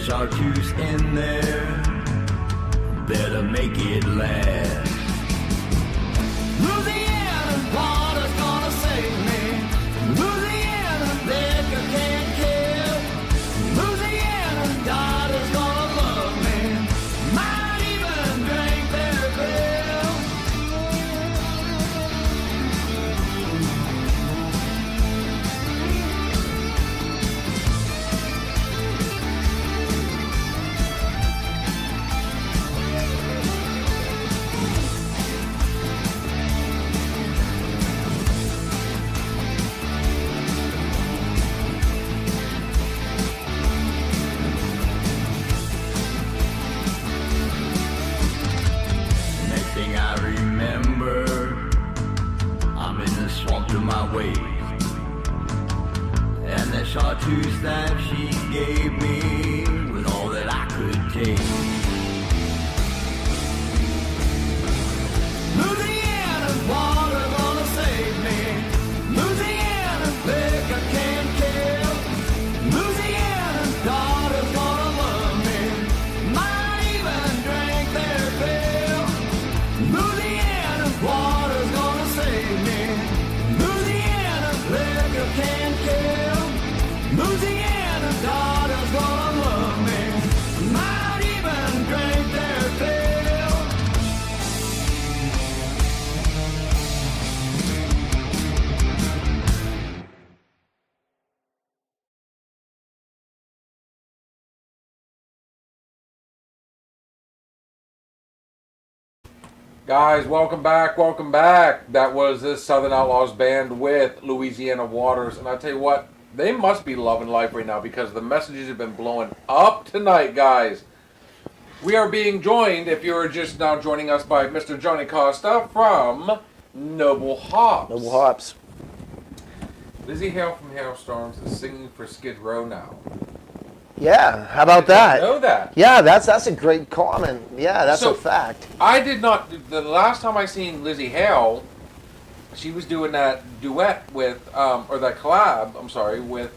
Chartreuse in there, better make it last. Louisiana, water's gonna save me. Louisiana, liquor can't kill. Louisiana, daughter's gonna love me. Might even drink to my waist. And that chartreuse that she gave me was all that I could take. Louisiana's water gonna save me. Louisiana's liquor can't kill. Louisiana's daughter's gonna love me. Might even drink their fill. Louisiana's water's gonna save me. Louisiana's liquor can't kill. Louisiana's daughter's gonna love me. Might even drink their fill. Guys, welcome back, welcome back. That was this Southern Outlaws band with Louisiana Waters. And I tell you what, they must be loving life right now because the messages have been blowing up tonight, guys. We are being joined, if you're just now joining us, by Mr. Johnny Costa from Noble Hops. Noble Hops. Lizzie Hale from Hailstorms is singing for Skid Row now. Yeah, how about Did that? you know that? Yeah, that's a great comment. Yeah, that's So- a fact. I did not. The last time I seen Lizzie Hale, she was doing that duet with, or that collab. I'm sorry, with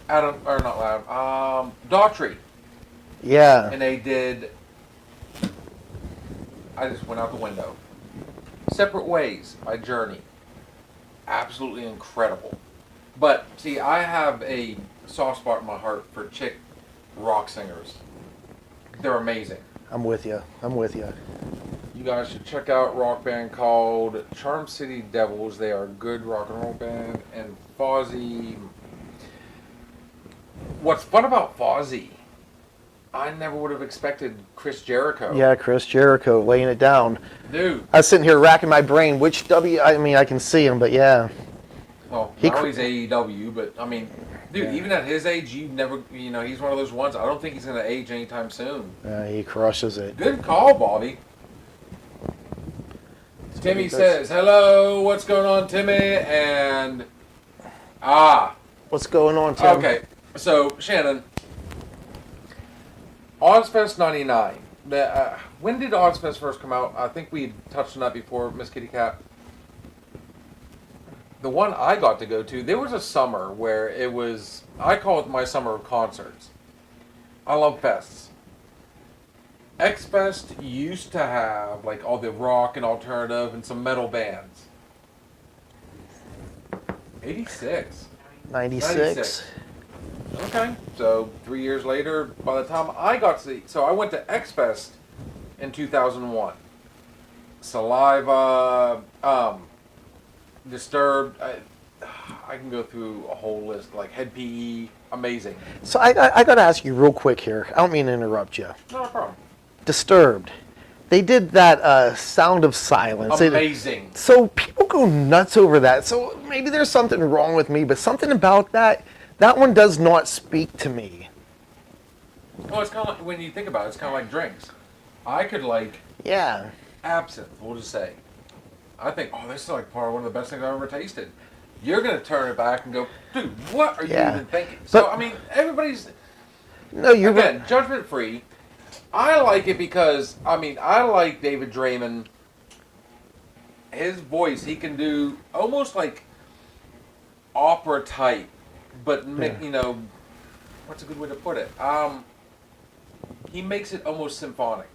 Adam, or not Adam, Daughtry, Yeah. and they did. I just went out the window. Separate Ways by Journey. Absolutely incredible. But see, I have a soft spot in my heart for chick rock singers. They're amazing. I'm with you. I'm with you. You guys should check out a rock band called Charm City Devils. They are a good rock and roll band. And Fozzy. What's fun about Fozzy, I never would have expected Chris Jericho. Yeah, Chris Jericho laying it down. Dude. I was sitting here racking my brain. Which W? I mean, I can see him, but yeah. Well, He now cr- he's AEW, but I mean, dude, Yeah. even at his age, he's one of those ones. I don't think he's going to age anytime soon. He crushes it. Good call, Bobby. Timmy He does. says, hello, what's going on, Timmy? And, What's going on, Tim? okay, so, Shannon, Ozfest 99. When did Ozfest first come out? I think we touched on that before, Miss Kitty Cat. The one I got to go to, there was a summer where it was, I call it my summer of concerts. I love fests. X-Fest used to have like all the rock and alternative and some metal bands. 86. 96. Okay, so 3 years later, by the time I got to see, so I went to X-Fest in 2001. Saliva, Disturbed, I can go through a whole list, like Head PE, amazing. So I got to ask you real quick here. I don't mean to interrupt you. Not a problem. Disturbed. They did that Sound of Silence. Amazing. So people go nuts over that. So maybe there's something wrong with me, but something about that one does not speak to me. Well, it's kind of like, when you think about it, it's kind of like drinks. I could like Yeah. absinthe, we'll just say. I think, oh, this is like part of one of the best things I've ever tasted. You're going to turn it back and go, dude, what are you Yeah. even thinking? So, But- I mean, everybody's, No, you're again, judgment free. I like it because, I mean, I like David Draymond. His voice, he can do almost like opera type, but, you know, what's a good way to put it? He makes it almost symphonic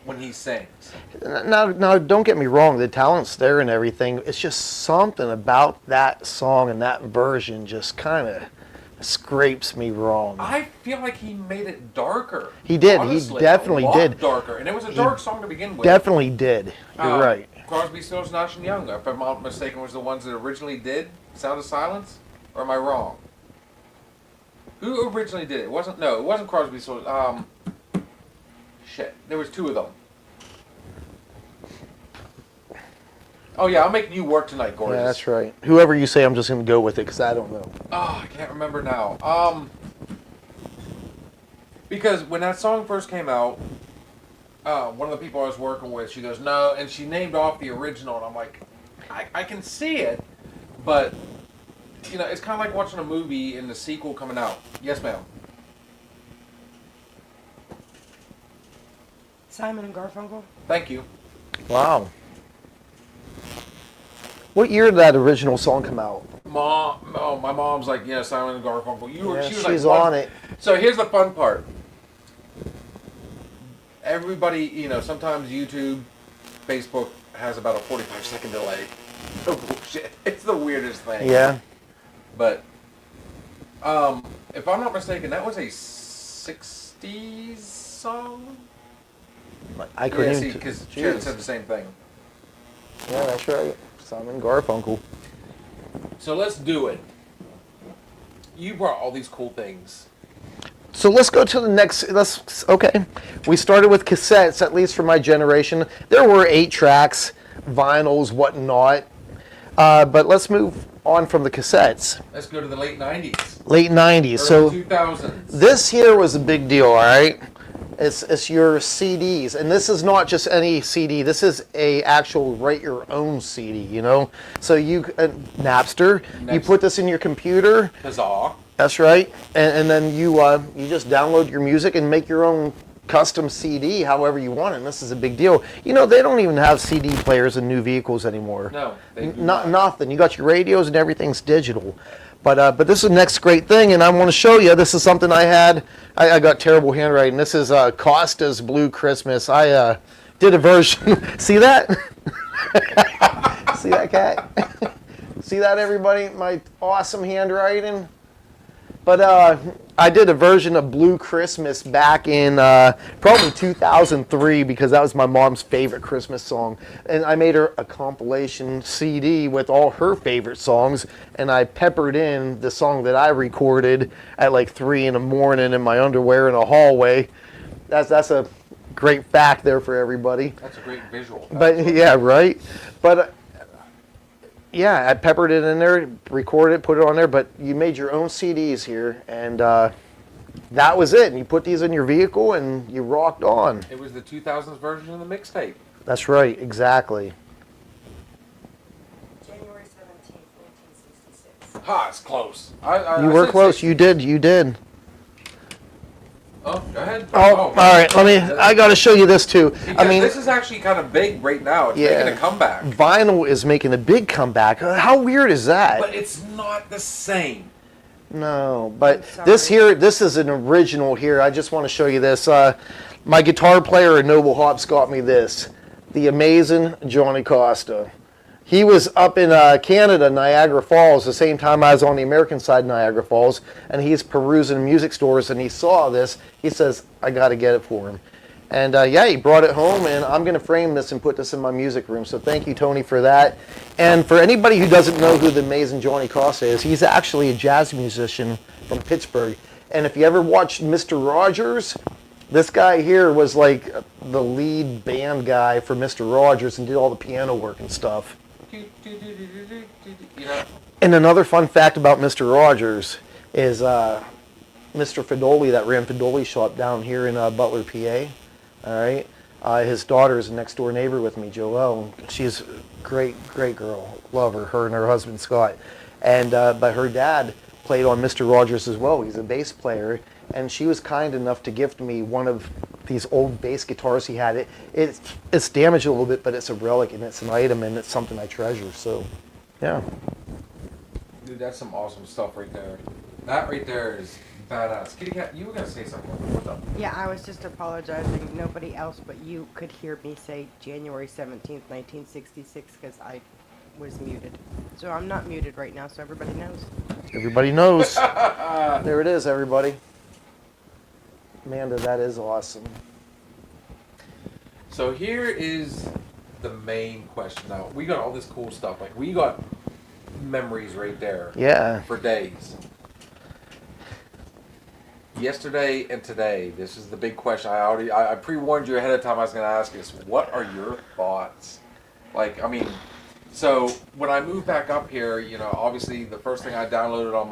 when he sings. Now, don't get me wrong. The talent's there and everything. It's just something about that song and that version just kind of scrapes me wrong. I feel like he made it darker. He did. Honestly, He definitely a lot did. darker, and it was a dark song to begin with. Definitely did. You're right. Crosby, Stills, Nash and Young, if I'm not mistaken, was the ones that originally did Sound of Silence, or am I wrong? Who originally did it? It wasn't Crosby, Stills. Shit, there was two of them. Oh yeah, I'm making you work tonight, gorgeous. Yeah, that's right. Whoever you say, I'm just going to go with it because I don't know. Oh, I can't remember now. Because when that song first came out, one of the people I was working with, she goes, no, and she named off the original, and I'm like, I can see it, But, you know, it's kind of like watching a movie and the sequel coming out. Yes, ma'am. Simon and Garfunkel. Thank you. Wow. What year did that original song come out? Mom, oh, my mom's like, yeah, Simon and Garfunkel. Yeah, She was she's like, on it. So here's the fun part. Everybody, you know, sometimes YouTube, Facebook has about a 45-second delay. Oh, bullshit. It's the weirdest thing. Yeah. But, if I'm not mistaken, that was a 60s song? I couldn't Yeah, see, even... because Jeez. Sharon said the same thing. Yeah, that's right. Simon Garfunkel. So let's do it. You brought all these cool things. So let's go to the next. Okay. We started with cassettes, at least for my generation. There were 8 tracks, vinyls, whatnot. But let's move on from the cassettes. Let's go to the late 90s. Late 90s. So Early 2000s. this here was a big deal, all right? It's your CDs, and this is not just any CD. This is a actual write your own CD, you know. So Napster, you Next. put this in your computer. Huzzah. That's right, and then you just download your music and make your own custom CD, however you want it. And this is a big deal. You know, they don't even have CD players in new vehicles anymore. No, they do Not nothing. You got your radios and everything's digital. But this is the next great thing, and I want to show you. This is something I had. I got terrible handwriting. This is Costa's Blue Christmas. I did a version. See that? See that, cat? See that, everybody? My awesome handwriting. But I did a version of Blue Christmas back in probably 2003 because that was my mom's favorite Christmas song. And I made her a compilation CD with all her favorite songs, and I peppered in the song that I recorded at like 3 in the morning in my underwear in a hallway. That's a great fact there for everybody. That's a great visual. But yeah, right? But yeah, I peppered it in there, recorded it, put it on there, but you made your own CDs here, and that was it. And you put these in your vehicle, and you rocked on. It was the 2000s version of the mixtape. That's right, exactly. January 17th, 1966. Ha, it's close. You were close. You did. Oh, go ahead. Oh, all right. I got to show you this too. Because this is actually kind of big right now. It's making a comeback. Vinyl is making a big comeback. How weird is that? But it's not the same. No, but this is an original here. I just want to show you this. My guitar player at Noble Hops got me this. The amazing Johnny Costa. He was up in Canada, Niagara Falls, the same time I was on the American side of Niagara Falls, and he's perusing music stores, and he saw this. He says, I got to get it for him. And yeah, he brought it home, and I'm going to frame this and put this in my music room. So thank you, Tony, for that. And for anybody who doesn't know who the amazing Johnny Costa is, he's actually a jazz musician from Pittsburgh. And if you ever watched Mr. Rogers, this guy here was like the lead band guy for Mr. Rogers and did all the piano work and stuff. You know, And another fun fact about Mr. Rogers is Mr. Fidoli that ran Fidoli's shop down here in Butler, PA. All right, his daughter is a next door neighbor with me, Joelle. She's a great girl. Love her. Her and her husband Scott. And but her dad played on Mr. Rogers as well. He's a bass player, and she was kind enough to gift me one of these old bass guitars he had. It's damaged a little bit, but it's a relic and it's an item and it's something I treasure. So, yeah. dude, that's some awesome stuff right there. That right there is badass. Kitty Cat, you were gonna say something. What's up? Yeah, I was just apologizing. Nobody else but you could hear me say January 17th, 1966, because I was muted. So I'm not muted right now, so everybody knows. Everybody knows. There it is, everybody. Amanda, that is awesome. So here is the main question. Now we got all this cool stuff. Like we got memories right there. Yeah. For days. Yesterday and today, this is the big question. I pre-warned you ahead of time. I was going to ask this. What are your thoughts? Like, I mean, so when I moved back up here, you know, obviously the first thing I downloaded on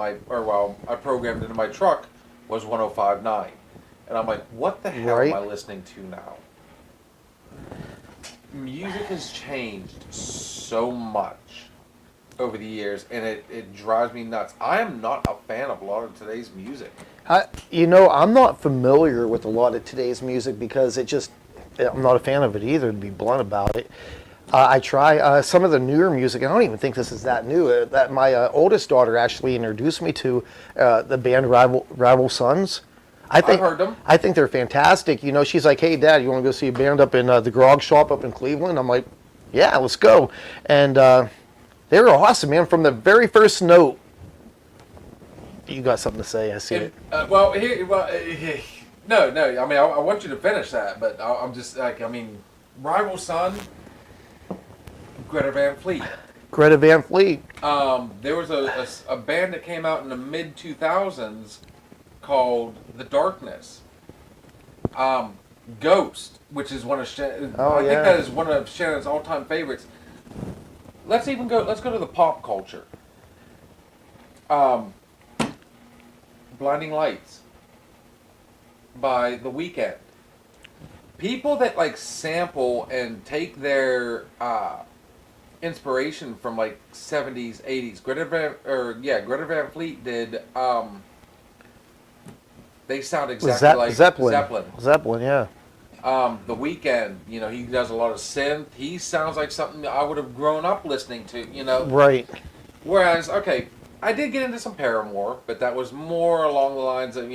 I programmed into my truck was 105.9. And I'm like, what the hell am I listening to now? Music has changed so much. over the years, and it drives me nuts. I am not a fan of a lot of today's music. I'm not familiar with a lot of today's music because I'm not a fan of it either, to be blunt about it. I try some of the newer music. I don't even think this is that new. That my oldest daughter actually introduced me to the band Rival Sons. I've heard them. I think they're fantastic. She's like, "Hey, Dad, you want to go see a band up in the Grog Shop up in Cleveland?" I'm like, "Yeah, let's go." And they were awesome, man. From the very first note. You got something to say? I see it. No. I mean, I want you to finish that, but I'm just like, Rival Son, Greta Van Fleet. Greta Van Fleet. There was a band that came out in the mid 2000s called The Darkness. Ghost, which is one of I think that is one of Shannon's all-time favorites. Let's go to the pop culture. Blinding Lights by The Weeknd. People that like sample and take their inspiration from like 70s, 80s. Greta Van Fleet did. They sound exactly like Zeppelin. Zeppelin, yeah. The Weeknd, he does a lot of synth. He sounds like something I would have grown up listening to. Right. Whereas, okay. I did get into some Paramore, but that was more along the lines of,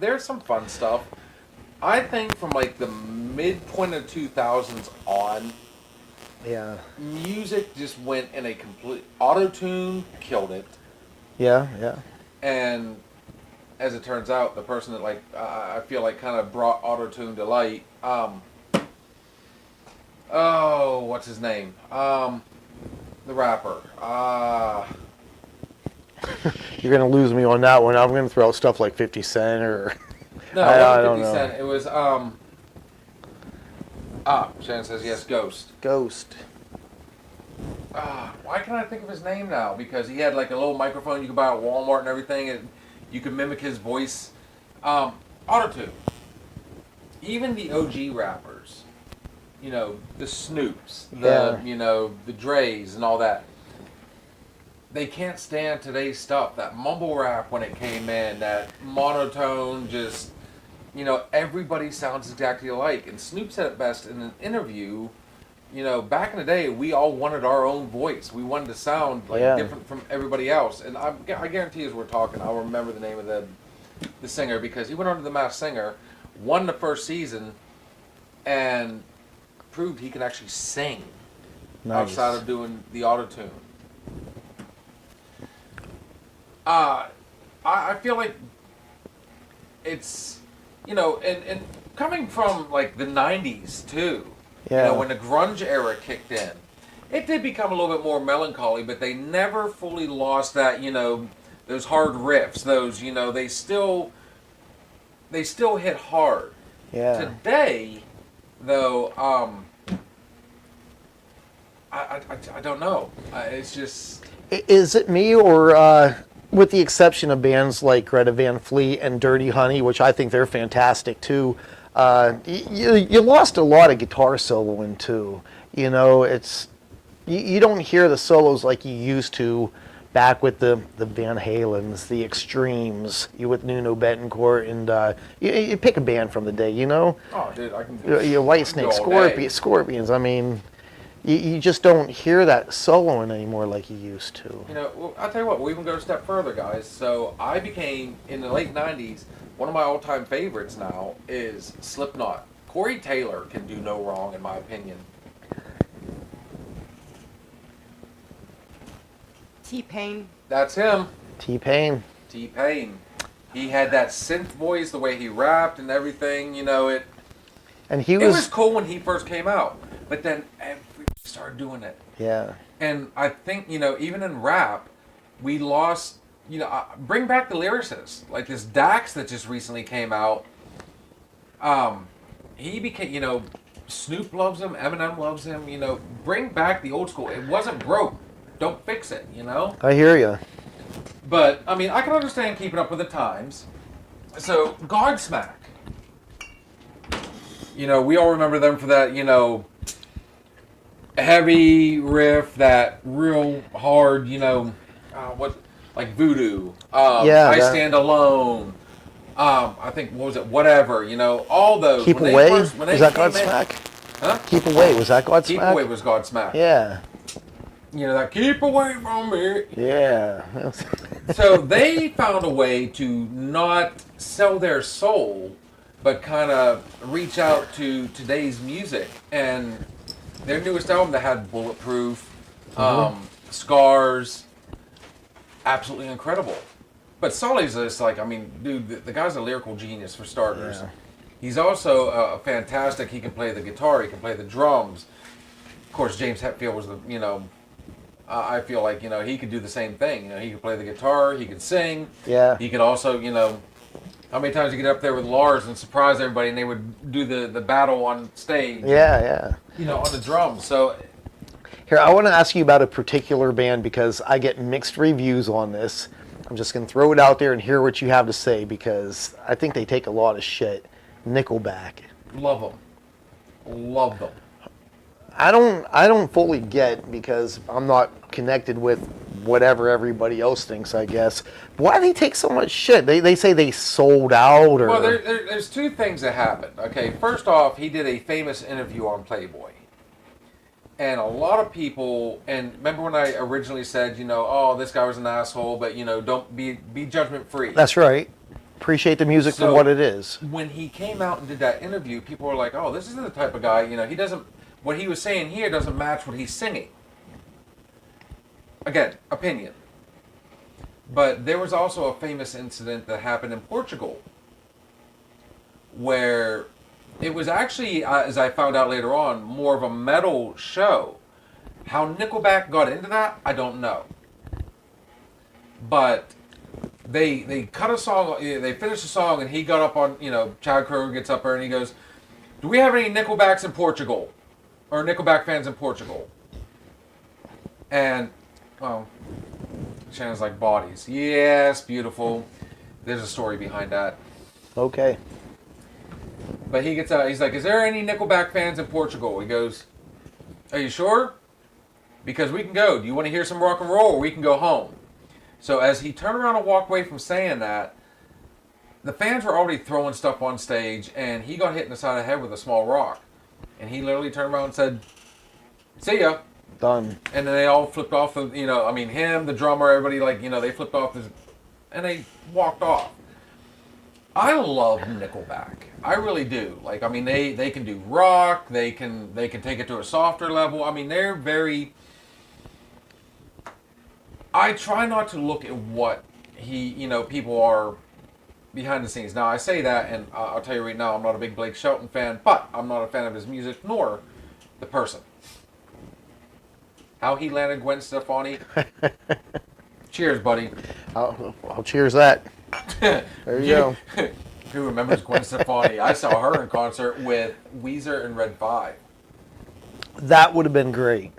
there's some fun stuff. I think from like the midpoint of 2000s on, music just went in a complete auto-tune, killed it. Yeah. And as it turns out, the person that I feel like kind of brought auto-tune to light, what's his name? The rapper. You're gonna lose me on that one. I'm gonna throw out stuff like 50 Cent or. No, I don't 50 know. Cent. It was Shannon says yes. Ghost. Why can't I think of his name now? Because he had like a little microphone you could buy at Walmart and everything, and you could mimic his voice. Autotune. Even the OG rappers, the Snoops, the Dre's, and all that. They can't stand today's stuff. That mumble rap when it came in, that monotone, just, everybody sounds exactly alike. And Snoop said it best in an interview, back in the day, we all wanted our own voice. We wanted to sound different from everybody else. And I guarantee as we're talking, I'll remember the name of the singer, because he went on to The Masked Singer, won the first season, and proved he could actually sing outside of doing the auto-tune. I feel like it's, and coming from like the 90s too, when the grunge era kicked in, it did become a little bit more melancholy, but they never fully lost that, those hard riffs, those, they still hit hard. Yeah. Today, though, I don't know. It's just... Is it me or... with the exception of bands like Greta Van Fleet and Dirty Honey, which I think they're fantastic too, you lost a lot of guitar soloing too. It's you don't hear the solos like you used to back with the Van Halens, the Extremes, with Nuno Betancourt, and you pick a band from the day, Oh, dude, I can. White Snake, Scorpions. I mean. You just don't hear that soloing anymore like you used to. Well, I'll tell you what, we'll even go a step further, guys. So I became, in the late 90s, one of my all-time favorites now is Slipknot. Corey Taylor can do no wrong, in my opinion. T-Pain. That's him. T-Pain. He had that synth voice, the way he rapped and everything, it... And it was cool when he first came out, but then everybody started doing it. Yeah. And I think, even in rap, we lost, bring back the lyricists. Like this Dax that just recently came out. He became, Snoop loves him, Eminem loves him, bring back the old school. It wasn't broke. Don't fix it, I hear you. But, I can understand keeping up with the times. So, Godsmack. We all remember them for that, heavy riff, that real hard, like Voodoo. Yeah, I that- Stand Alone. I think, what was it? Whatever, all those. Keep when Away? when Was that came in- Godsmack? Huh? Keep Away. Was that Godsmack? Keep Away was Godsmack. Yeah. That keep away from me. Yeah. So they found a way to not sell their soul, but kind of reach out to today's music. And their newest album that had Bulletproof, Scars, absolutely incredible. But Sully's just dude, the guy's a lyrical genius for starters. Yeah. He's also fantastic. He can play the guitar, he can play the drums. Of course, James Hetfield was I feel like, he could do the same thing. He could play the guitar, he could sing. Yeah. He could also, how many times you get up there with Lars and surprise everybody and they would do the battle on stage. Yeah, yeah. On the drums. So, Here, I want to ask you about a particular band because I get mixed reviews on this. I'm just going to throw it out there and hear what you have to say because I think they take a lot of shit. Nickelback. love them. Love them. I don't fully get because I'm not connected with whatever everybody else thinks, I guess. Why do they take so much shit? They say they sold out or... Well, there's two things that happened. Okay, first off, he did a famous interview on Playboy. And a lot of people, and remember when I originally said, oh, this guy was an asshole, but, don't be judgment free. That's right. Appreciate the music for So, what it is. When he came out and did that interview, people were like, oh, this isn't the type of guy, he doesn't, what he was saying here doesn't match what he's singing. Again, opinion. But there was also a famous incident that happened in Portugal where it was actually, as I found out later on, more of a metal show. How Nickelback got into that, I don't know. But they cut a song, they finished the song, and he got up on, Chad Kroeger gets up there and he goes, do we have any Nickelbacks in Portugal? Or Nickelback fans in Portugal? And, well, Shannon's like, bodies. Yes, beautiful. There's a story behind that. Okay. But he gets out, he's like, is there any Nickelback fans in Portugal? He goes, are you sure? Because we can go. Do you want to hear some rock and roll or we can go home? So as he turned around and walked away from saying that, the fans were already throwing stuff on stage and he got hit in the side of the head with a small rock. And he literally turned around and said, see ya. Done. And then they all flipped off the, him, the drummer, everybody, they flipped off and they walked off. I love Nickelback. I really do. They can do rock. They can take it to a softer level. They're very. I try not to look at what people are behind the scenes. Now I say that, and I'll tell you right now, I'm not a big Blake Shelton fan, but I'm not a fan of his music nor the person. How he landed Gwen Stefani. Cheers, buddy. I'll cheers that. There you go. Who remembers Gwen Stefani? I saw her in concert with Weezer and Red 5. That would have been great.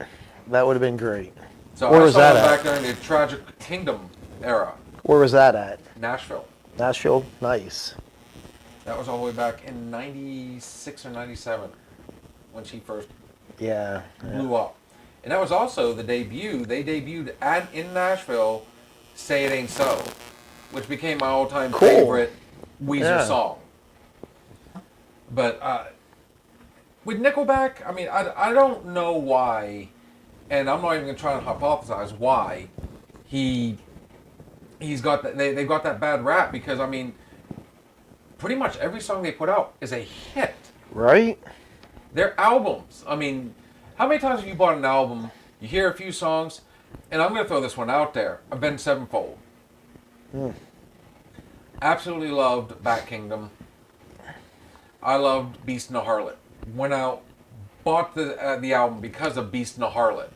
That would have been great. So Where I was saw that her at? back during the Tragic Kingdom era. Where was that at? Nashville. Nashville? Nice. That was all the way back in 96 or 97 when she first Yeah. blew up. And that was also the debut. They debuted in Nashville, Say It Ain't So, which became my all-time Cool. favorite Weezer Yeah. song. But with Nickelback, I don't know why, and I'm not even trying to hypothesize why he's got that. They got that bad rap because pretty much every song they put out is a hit. Right? Their albums. How many times have you bought an album? You hear a few songs, and I'm going to throw this one out there. Avenged Sevenfold. Absolutely loved Bat Kingdom. I loved Beast and the Harlot. Went out, bought the album because of Beast and the Harlot.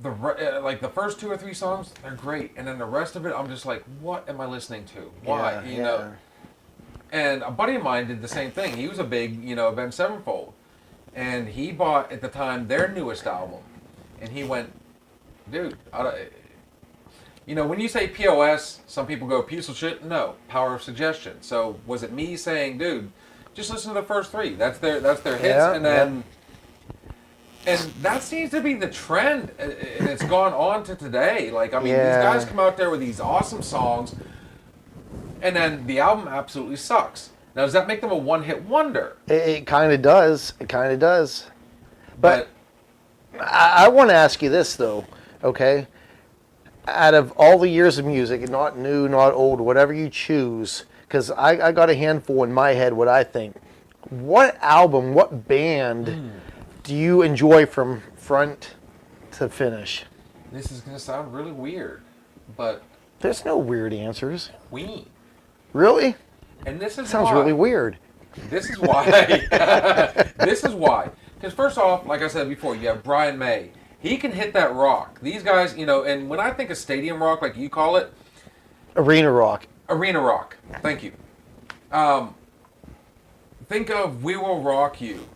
The first 2 or 3 songs, they're great, and then the rest of it, I'm just like, what am I listening to? Why? Yeah, And a buddy of mine did the same thing. He was a big, Avenged Sevenfold, and he bought at the time their newest album, and he went, dude, when you say POS, some people go piece of shit. No, power of suggestion. So was it me saying, dude, just listen to the first 3? That's their hits, Yeah, and then And that seems to be the trend, and it's gone on to today. Like, I mean, Yeah. these guys come out there with these awesome songs, and then the album absolutely sucks. Now, does that make them a one-hit wonder? It kind of does. It kind of does. But I want to ask you this, though, okay? Out of all the years of music, not new, not old, whatever you choose, because I got a handful in my head what I think. What album, what band do you enjoy from front to finish? this is going to sound really weird, but There's no weird answers. Queen. Really? And this is Sounds why. really weird. This is why. This is why. Because first off, like I said before, you have Brian May. He can hit that rock. These guys, you know, and when I think of stadium rock, like you call it, Arena rock. arena rock. Thank you. Think of We Will Rock You.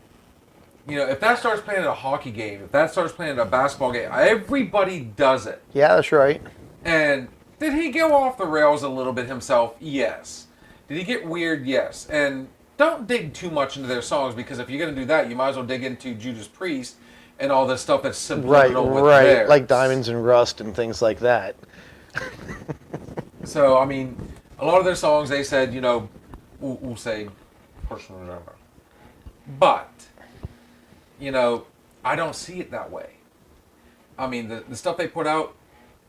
You know, if that starts playing at a hockey game, if that starts playing at a basketball game, everybody does it. Yeah, that's right. And did he go off the rails a little bit himself? Yes. Did he get weird? Yes. And don't dig too much into their songs, because if you're going to do that, you might as well dig into Judas Priest and all this stuff that's Right, subliminal with right. theirs. Like Diamonds and Rust and things like that. So, I mean, a lot of their songs, they said, you know, we'll say personal number. But, you know, I don't see it that way. I mean, the stuff they put out,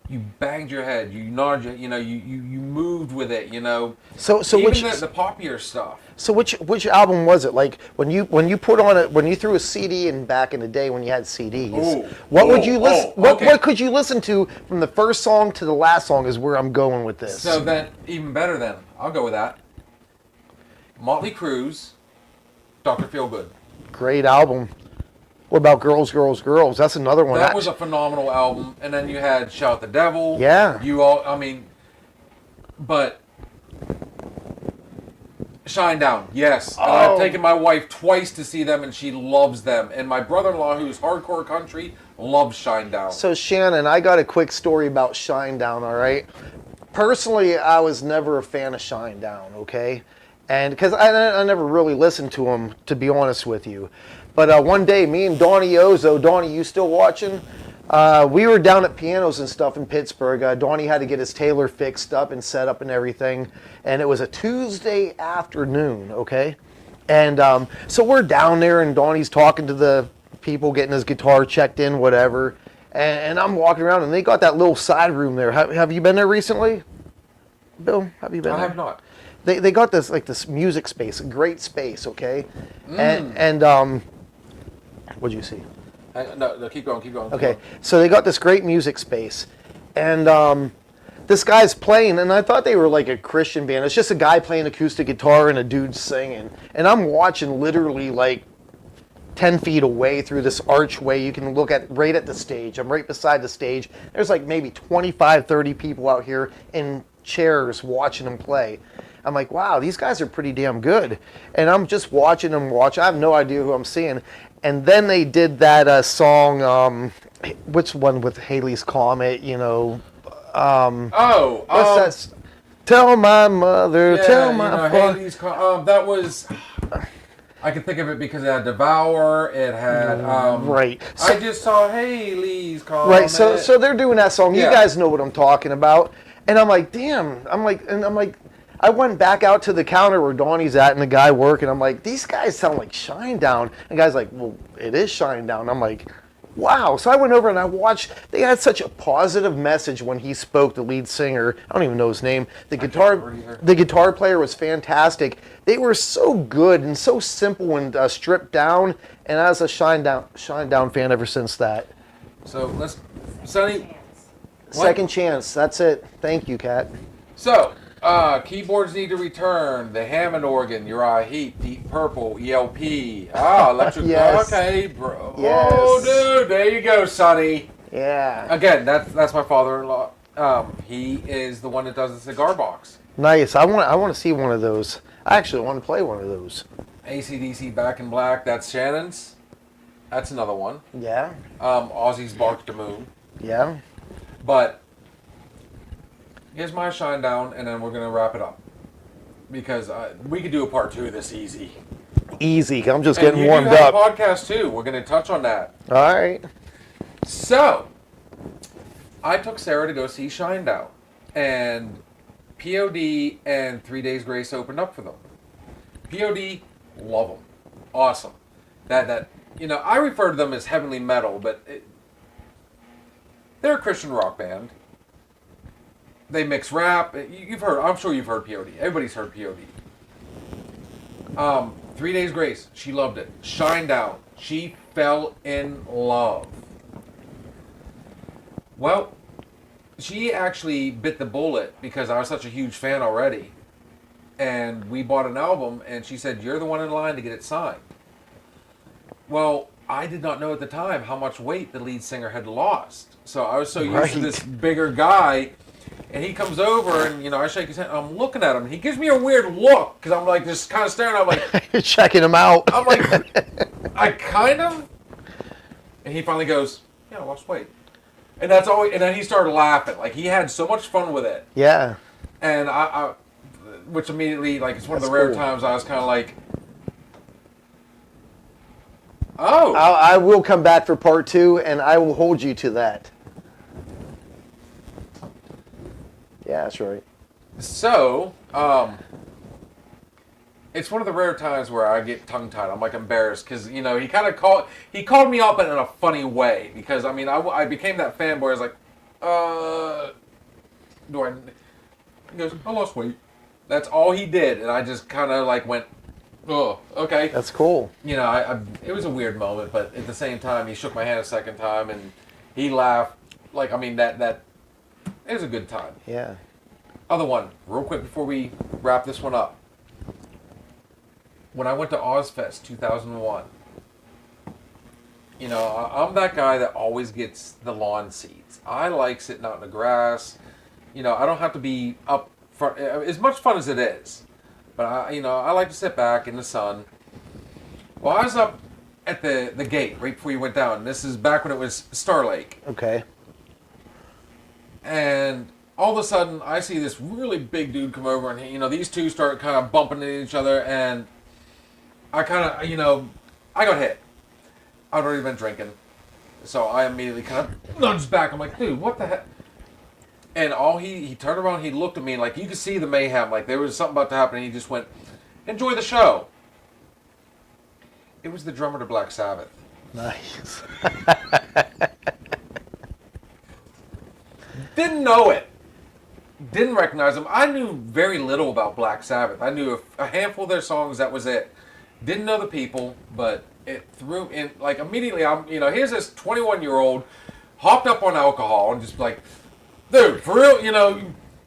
you banged your head, you nodded, you know, you moved with it, you know. So Even which the poppier stuff. so which album was it? Like when you put on it, when you threw a CD in back in the day when you had CDs, Ooh. what would you listen? Okay. What could you listen to from the first song to the last song? Is where I'm going with this. So then, even better then, I'll go with that. Motley Crue's Dr. Feelgood. Great album. What about Girls, Girls, Girls? That's another one. That was a phenomenal album. And then you had Shout the Devil. Yeah. You all, I mean, but Shine Down, yes. And I've taken my wife twice to see them, and she loves them. And my brother-in-law, who's hardcore country, loves Shine Down. So Shannon, I got a quick story about Shinedown. All right. Personally, I was never a fan of Shinedown. Okay, and because I never really listened to them, to be honest with you. But one day, me and Donnie Ozo, Donnie, you still watching? We were down at pianos and stuff in Pittsburgh. Donnie had to get his Taylor fixed up and set up and everything. And it was a Tuesday afternoon, okay? And so we're down there, and Donnie's talking to the people, getting his guitar checked in, whatever. And I'm walking around, and they got that little side room there. Have you been there recently? Bill, have you been I there? have not. They got this, like, this music space, a great space, okay? And what'd you see? No, keep going, keep going. Okay, so they got this great music space, and this guy's playing, and I thought they were like a Christian band. It's just a guy playing acoustic guitar and a dude singing, and I'm watching literally like 10 feet away through this archway. You can look at right at the stage. I'm right beside the stage. There's like maybe 25, 30 people out here in chairs watching them play. I'm like, wow, these guys are pretty damn good. And I'm just watching them watch. I have no idea who I'm seeing. And then they did that song, which one with Haley's Comet, you know. What's that? Tell my mother, Yeah, tell my father. Haley's that was, I can think of it because it had Devour, it had, Right. I just saw Haley's Comet. Right, so they're doing that song. Yeah. You guys know what I'm talking about. And I'm like, damn. I'm like, I went back out to the counter where Donnie's at and the guy working. I'm like, these guys sound like Shinedown. And the guy's like, well, it is Shinedown. I'm like, wow. So I went over and I watched. They had such a positive message when he spoke, the lead singer. I don't even know his name. The guitar player was fantastic. They were so good and so simple and stripped down. And I was a Shinedown fan ever since that. So let's, Sonny. What? Second chance. That's it. Thank you, Kat. So, keyboards need to return. The Hammond organ, Uriah Heep, Deep Purple, ELP. Electric. Yes. Okay, bro. Yes. Oh, dude, there you go, Sonny. Yeah. Again, that's my father-in-law. He is the one that does the cigar box. Nice. I want to see one of those. I actually want to play one of those. AC/DC Back in Black. That's Shannon's. That's another one. Yeah. Ozzy's Bark the Moon. Yeah. But here's my Shinedown, and then we're gonna wrap it up because we could do a part 2 of this easy. easy. 'Cause I'm just And getting you warmed do have up. a podcast too. We're going to touch on that. All right. So, I took Sarah to go see Shinedown, and POD and 3 Days Grace opened up for them. POD, love them, awesome. That I refer to them as heavenly metal, but they're a Christian rock band. They mix rap. You've heard. I'm sure you've heard POD. Everybody's heard POD. 3 Days Grace, she loved it. Shinedown, she fell in love. Well, she actually bit the bullet because I was such a huge fan already. And we bought an album, and she said, "You're the one in line to get it signed." Well, I did not know at the time how much weight the lead singer had lost. So I was so used to this bigger guy, and he comes over, and I shake his hand. I'm looking at him, and he gives me a weird look because I'm like just kind of staring. I'm like, You're checking him out. I'm like, I kind of. And he finally goes, "Yeah, I lost weight." And that's all. And then he started laughing. Like he had so much fun with it. Yeah. And I which immediately, like, it's one of the That's rare cool. times I was kind of like, oh. I will come back for part 2, and I will hold you to that. Yeah, that's right. So, it's one of the rare times where I get tongue-tied. I'm like embarrassed because he kind of called me up in a funny way because I became that fanboy. I was like, do I? He goes, "I lost weight." That's all he did, and I just kind of like went, "Oh, okay." That's cool. It was a weird moment, but at the same time, he shook my hand a second time and he laughed. Like, that it was a good time. Yeah. Other one, real quick before we wrap this one up. When I went to Ozfest 2001, I'm that guy that always gets the lawn seats. I like sitting out in the grass. I don't have to be up front, as much fun as it is. But I like to sit back in the sun. Well, I was up at the gate right before you went down. This is back when it was Star Lake. Okay. And all of a sudden, I see this really big dude come over, and these two start kind of bumping into each other, and I kind of, I got hit. I'd already been drinking, so I immediately kind of nudged back. I'm like, dude, what the heck? And he turned around, he looked at me, like you could see the mayhem, like there was something about to happen, and he just went, "Enjoy the show." It was the drummer to Black Sabbath. Nice. Didn't know it. Didn't recognize him. I knew very little about Black Sabbath. I knew a handful of their songs, that was it. Didn't know the people, but it threw in, like immediately, here's this 21-year-old hopped up on alcohol and just like, "Dude, for real, you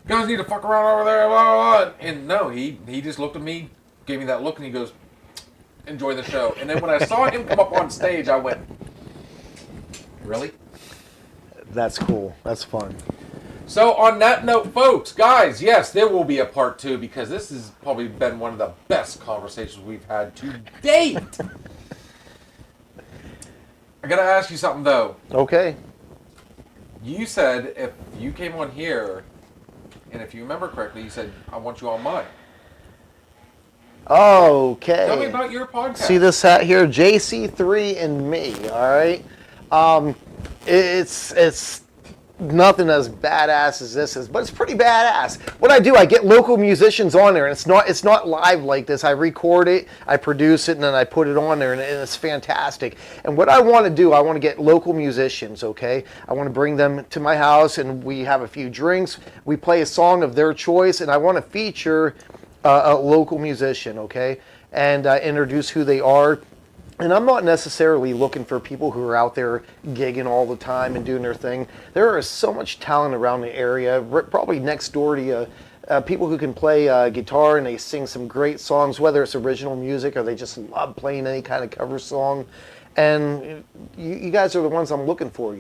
guys need to fuck around over there, blah, blah, blah." And no, he just looked at me, gave me that look, and he goes, "Enjoy the show." And then when I saw him come up on stage, I went, "Really?" That's cool. That's fun. So on that note, folks, guys, yes, there will be a part 2 because this has probably been one of the best conversations we've had to date. I gotta ask you something though. Okay. You said if you came on here, and if you remember correctly, you said, "I want you on mine." Okay. Tell me about your podcast. See this hat here, JC3 and me. All right. It's nothing as badass as this is, but it's pretty badass. What I do, I get local musicians on there, and it's not live like this. I record it, I produce it, and then I put it on there, and it's fantastic. And what I want to do, I want to get local musicians, okay? I want to bring them to my house, and we have a few drinks. We play a song of their choice, and I want to feature a local musician, okay? And introduce who they are. And I'm not necessarily looking for people who are out there gigging all the time and doing their thing. There is so much talent around the area, probably next door to you. People who can play guitar and they sing some great songs, whether it's original music or they just love playing any kind of cover song. And you guys are the ones I'm looking for,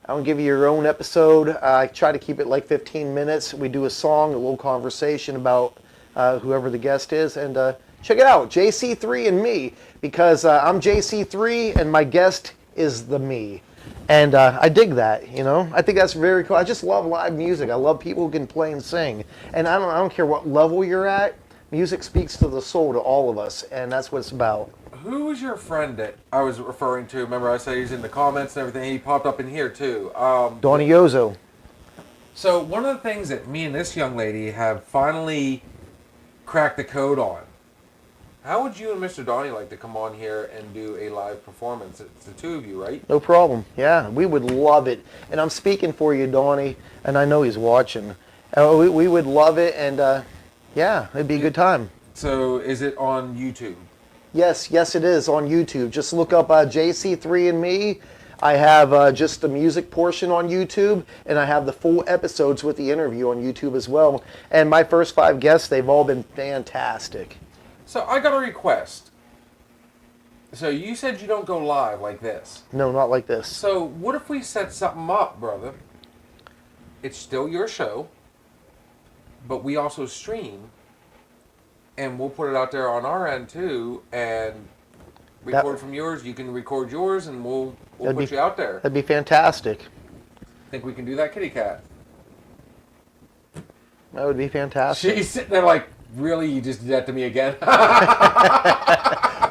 I'll give you your own episode. I try to keep it like 15 minutes. We do a song, a little conversation about whoever the guest is, and check it out, JC3 and me, because I'm JC3 and my guest is the me. And I dig that, I think that's very cool. I just love live music. I love people who can play and sing. And I don't care what level you're at. music speaks to the soul to all of us, and that's what it's about. Who was your friend that I was referring to? Remember I said he's in the comments and everything. He popped up in here too. Donnie Yozo. So one of the things that me and this young lady have finally cracked the code on. How would you and Mr. Donnie like to come on here and do a live performance? It's the two of you, right? No problem. Yeah, we would love it. And I'm speaking for you, Donnie, and I know he's watching. We would love it, and yeah, it'd be a good time. So is it on YouTube? Yes, it is on YouTube. Just look up JC3 and me. I have just the music portion on YouTube, and I have the full episodes with the interview on YouTube as well. And my first 5 guests, they've all been fantastic. So I got a request. So you said you don't go live like this. No, not like this. So what if we set something up, brother? It's still your show, but we also stream, and we'll put it out there on our end too, and record from yours. You can record yours, and we'll put you out there. That'd be fantastic. Think we can do that, kitty cat? That would be fantastic. She's sitting there like, really? You just did that to me again?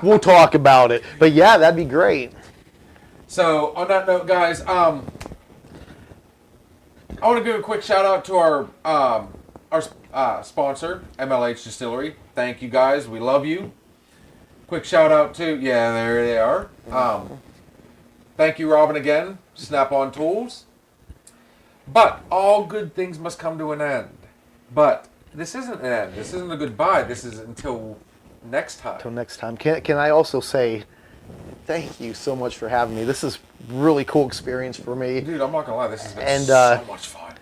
We'll talk about it. But yeah, that'd be great. So on that note, guys, I want to give a quick shout out to our sponsor, MLH Distillery. Thank you guys. We love you. Quick shout out to, yeah, there they are. Thank you, Robin, again. Snap-on Tools. But all good things must come to an end. But this isn't an end. This isn't a goodbye. This is until next time. Until next time. Can I also say thank you so much for having me. This is really cool experience for me. Dude, I'm not going to lie. This has been so much fun.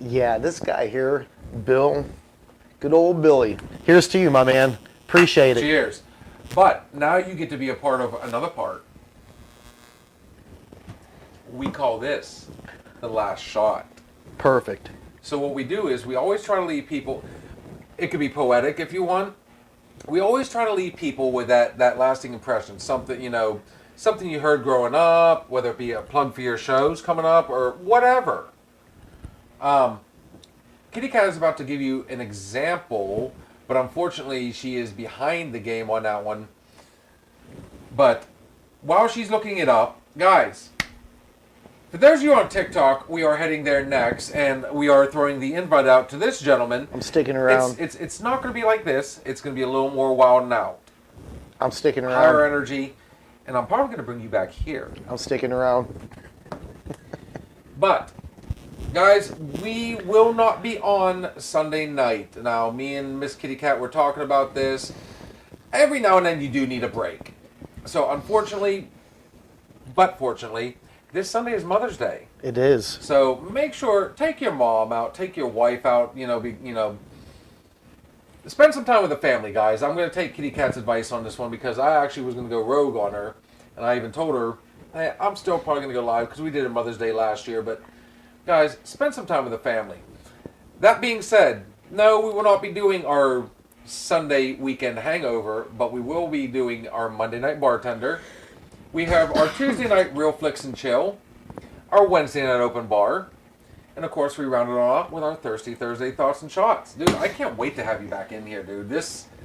Yeah, this guy here, Bill, good old Billy. Here's to you, my man. Appreciate it. Cheers. But now you get to be a part of another part. We call this the last shot. Perfect. So what we do is we always try to leave people, it could be poetic if you want. We always try to leave people with that lasting impression. Something, something you heard growing up, whether it be a plug for your shows coming up or whatever. Kitty Cat is about to give you an example, but unfortunately she is behind the game on that one. But while she's looking it up, guys, for those of you on TikTok, we are heading there next, and we are throwing the invite out to this gentleman. I'm sticking around. It's not going to be like this. It's going to be a little more wild and out. I'm sticking around. Higher energy, and I'm probably going to bring you back here. I'm sticking around. But, guys, we will not be on Sunday night. Now, me and Miss Kitty Cat were talking about this. Every now and then you do need a break. So, unfortunately, but fortunately, this Sunday is Mother's Day. It is. So make sure, take your mom out, take your wife out, spend some time with the family, guys. I'm going to take Kitty Cat's advice on this one because I actually was going to go rogue on her. And I even told her, hey, I'm still probably going to go live because we did it Mother's Day last year. But guys, spend some time with the family. That being said, no, we will not be doing our Sunday weekend hangover, but we will be doing our Monday night bartender. We have our Tuesday night Real Flicks and Chill, our Wednesday night open bar, and of course we round it off with our Thirsty Thursday Thoughts and Shots. Dude, I can't wait to have you back in here, dude.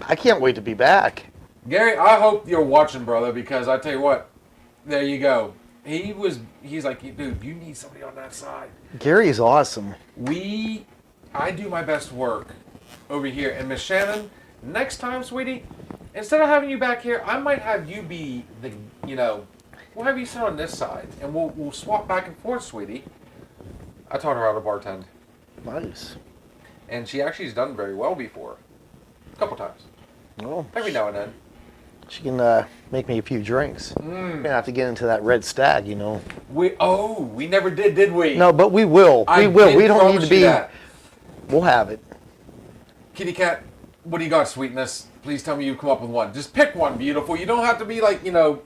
I can't wait to be back. Gary, I hope you're watching, brother, because I tell you what, there you go. He's like, dude, you need somebody on that side. Gary's awesome. I do my best work over here, and Miss Shannon, next time, sweetie, instead of having you back here, I might have you be we'll have you sit on this side, and we'll swap back and forth, sweetie. I taught her how to bartend. Nice. And she actually has done very well before. A couple times. Well, every now and then. She can make me a few drinks. We're going to have to get into that red stag, We never did we? No, but we will. We will. We don't need to be. We'll have it. Kitty Cat, what do you got, sweetness? Please tell me you come up with one. Just pick one, beautiful. You don't have to be 100%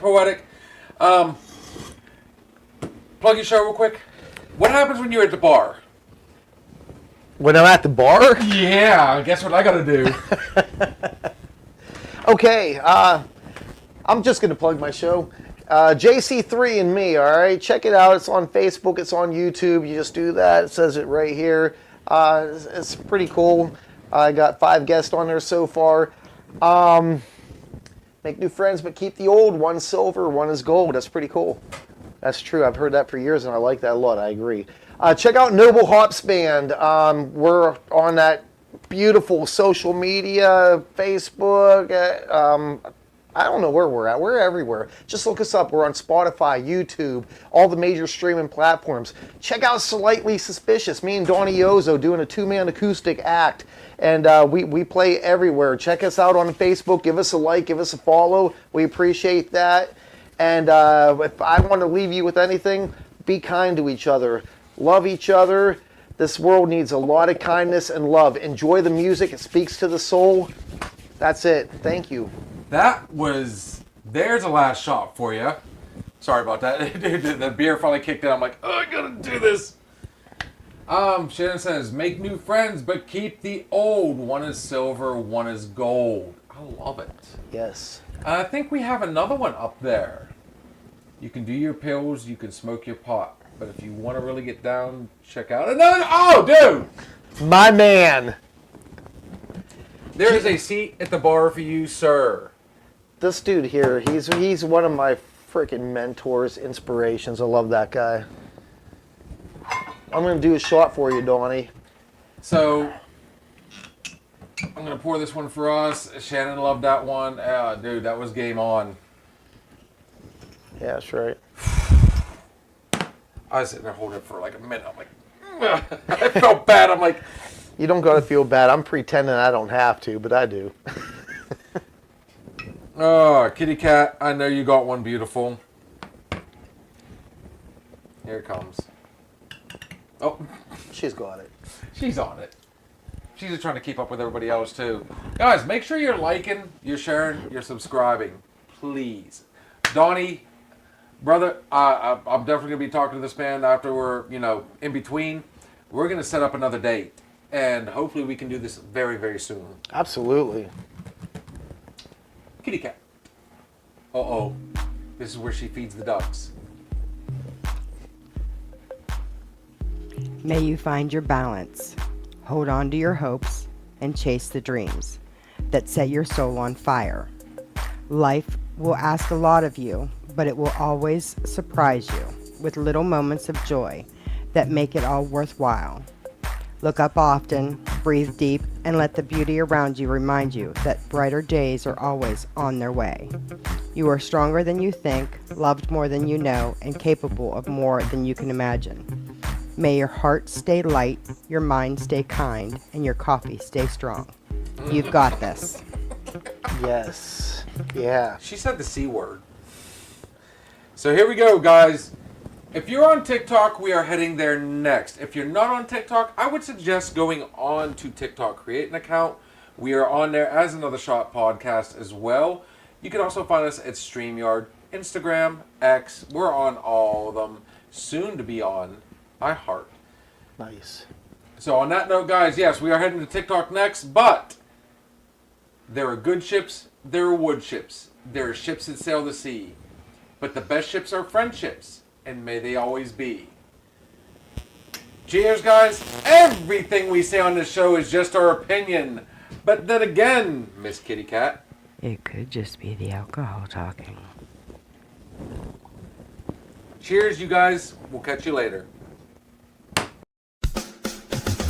poetic. Plug your show real quick. What happens when you're at the bar? When I'm at the bar? Yeah, guess what I gotta do? Okay, I'm just going to plug my show. JC3 and me, all right? Check it out. It's on Facebook. It's on YouTube. You just do that. It says it right here. It's pretty cool. I got 5 guests on there so far. Make new friends, but keep the old. One silver, one is gold. That's pretty cool. That's true. I've heard that for years, and I like that a lot. I agree. Check out Noble Hops Band. We're on that beautiful social media, Facebook. I don't know where we're at. We're everywhere. Just look us up. We're on Spotify, YouTube, all the major streaming platforms. Check out Slightly Suspicious. Me and Donnie Yozo doing a 2-man acoustic act. And we play everywhere. Check us out on Facebook. Give us a like. Give us a follow. We appreciate that. And if I want to leave you with anything, be kind to each other. Love each other. This world needs a lot of kindness and love. Enjoy the music. It speaks to the soul. That's it. Thank you. There's a last shot for you. Sorry about that. The beer finally kicked in. I'm like, oh, I gotta do this. Shannon says, make new friends, but keep the old. One is silver, one is gold. I love it. Yes. I think we have another one up there. You can do your pills, you can smoke your pot. But if you want to really get down, check out another. Oh, dude! My man. There is a seat at the bar for you, sir. This dude here, he's one of my freaking mentors, inspirations. I love that guy. I'm going to do a shot for you, Donnie. So, I'm going to pour this one for us. Shannon loved that one. Dude, that was game on. Yeah, that's right. I was sitting there holding it for like a minute. I'm like, I felt bad. I'm like, You don't got to feel bad. I'm pretending I don't have to, but I do. oh, kitty cat, I know you got one beautiful. Here it comes. Oh, She's got it. she's on it. She's just trying to keep up with everybody else too. Guys, make sure you're liking, you're sharing, you're subscribing. Please. Donnie, brother, I'm definitely going to be talking to this man after we're, in between. We're going to set up another date. And hopefully we can do this very, very soon. Absolutely. Kitty cat. Uh-oh. This is where she feeds the ducks. May you find your balance, hold on to your hopes, and chase the dreams that set your soul on fire. Life will ask a lot of you, but it will always surprise you with little moments of joy that make it all worthwhile. Look up often, breathe deep, and let the beauty around you remind you that brighter days are always on their way. You are stronger than you think, loved more than you know, and capable of more than you can imagine. May your heart stay light, your mind stay kind, and your coffee stay strong. You've got this. Yes. Yeah. She said the C word. So here we go, guys. If you're on TikTok, we are heading there next. If you're not on TikTok, I would suggest going on to TikTok, create an account. We are on there as Another Shot Podcast as well. You can also find us at StreamYard, Instagram, X. We're on all of them. Soon to be on iHeart. Nice. So on that note, guys, yes, we are heading to TikTok next, but there are good ships, there are wood ships, there are ships that sail the sea. But the best ships are friendships, and may they always be. Cheers, guys. Everything we say on this show is just our opinion. But then again, Miss Kitty Cat, It could just be the alcohol talking. cheers, you guys. We'll catch you later.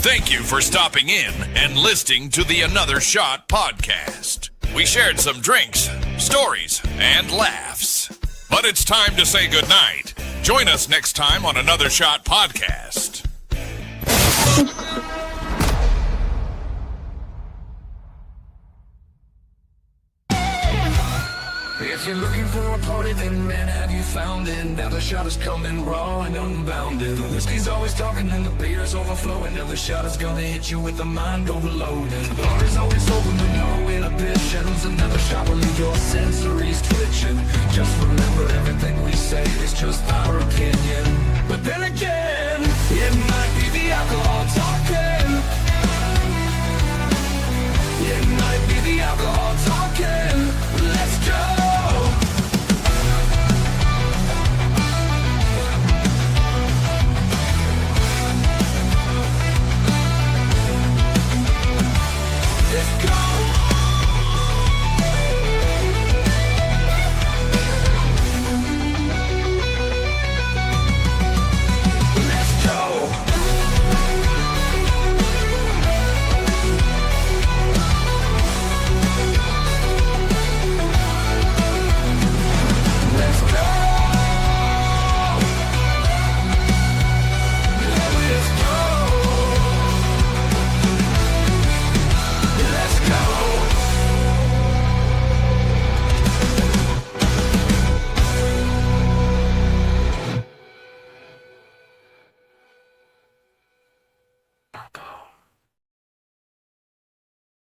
Thank you for stopping in and listening to the Another Shot podcast. We shared some drinks, stories, and laughs. But it's time to say goodnight. Join us next time on Another Shot podcast. If you're looking for a party, then man, have you found it? Now the shot is coming raw and unbounded. The whiskey's always talking and the beer's overflowing. Now the shot is gonna hit you with the mind overloaded. The bar is always open with no inhibitions. Another shot will leave your sensories twitching. Just remember, everything we say is just our opinion. But then again, it might be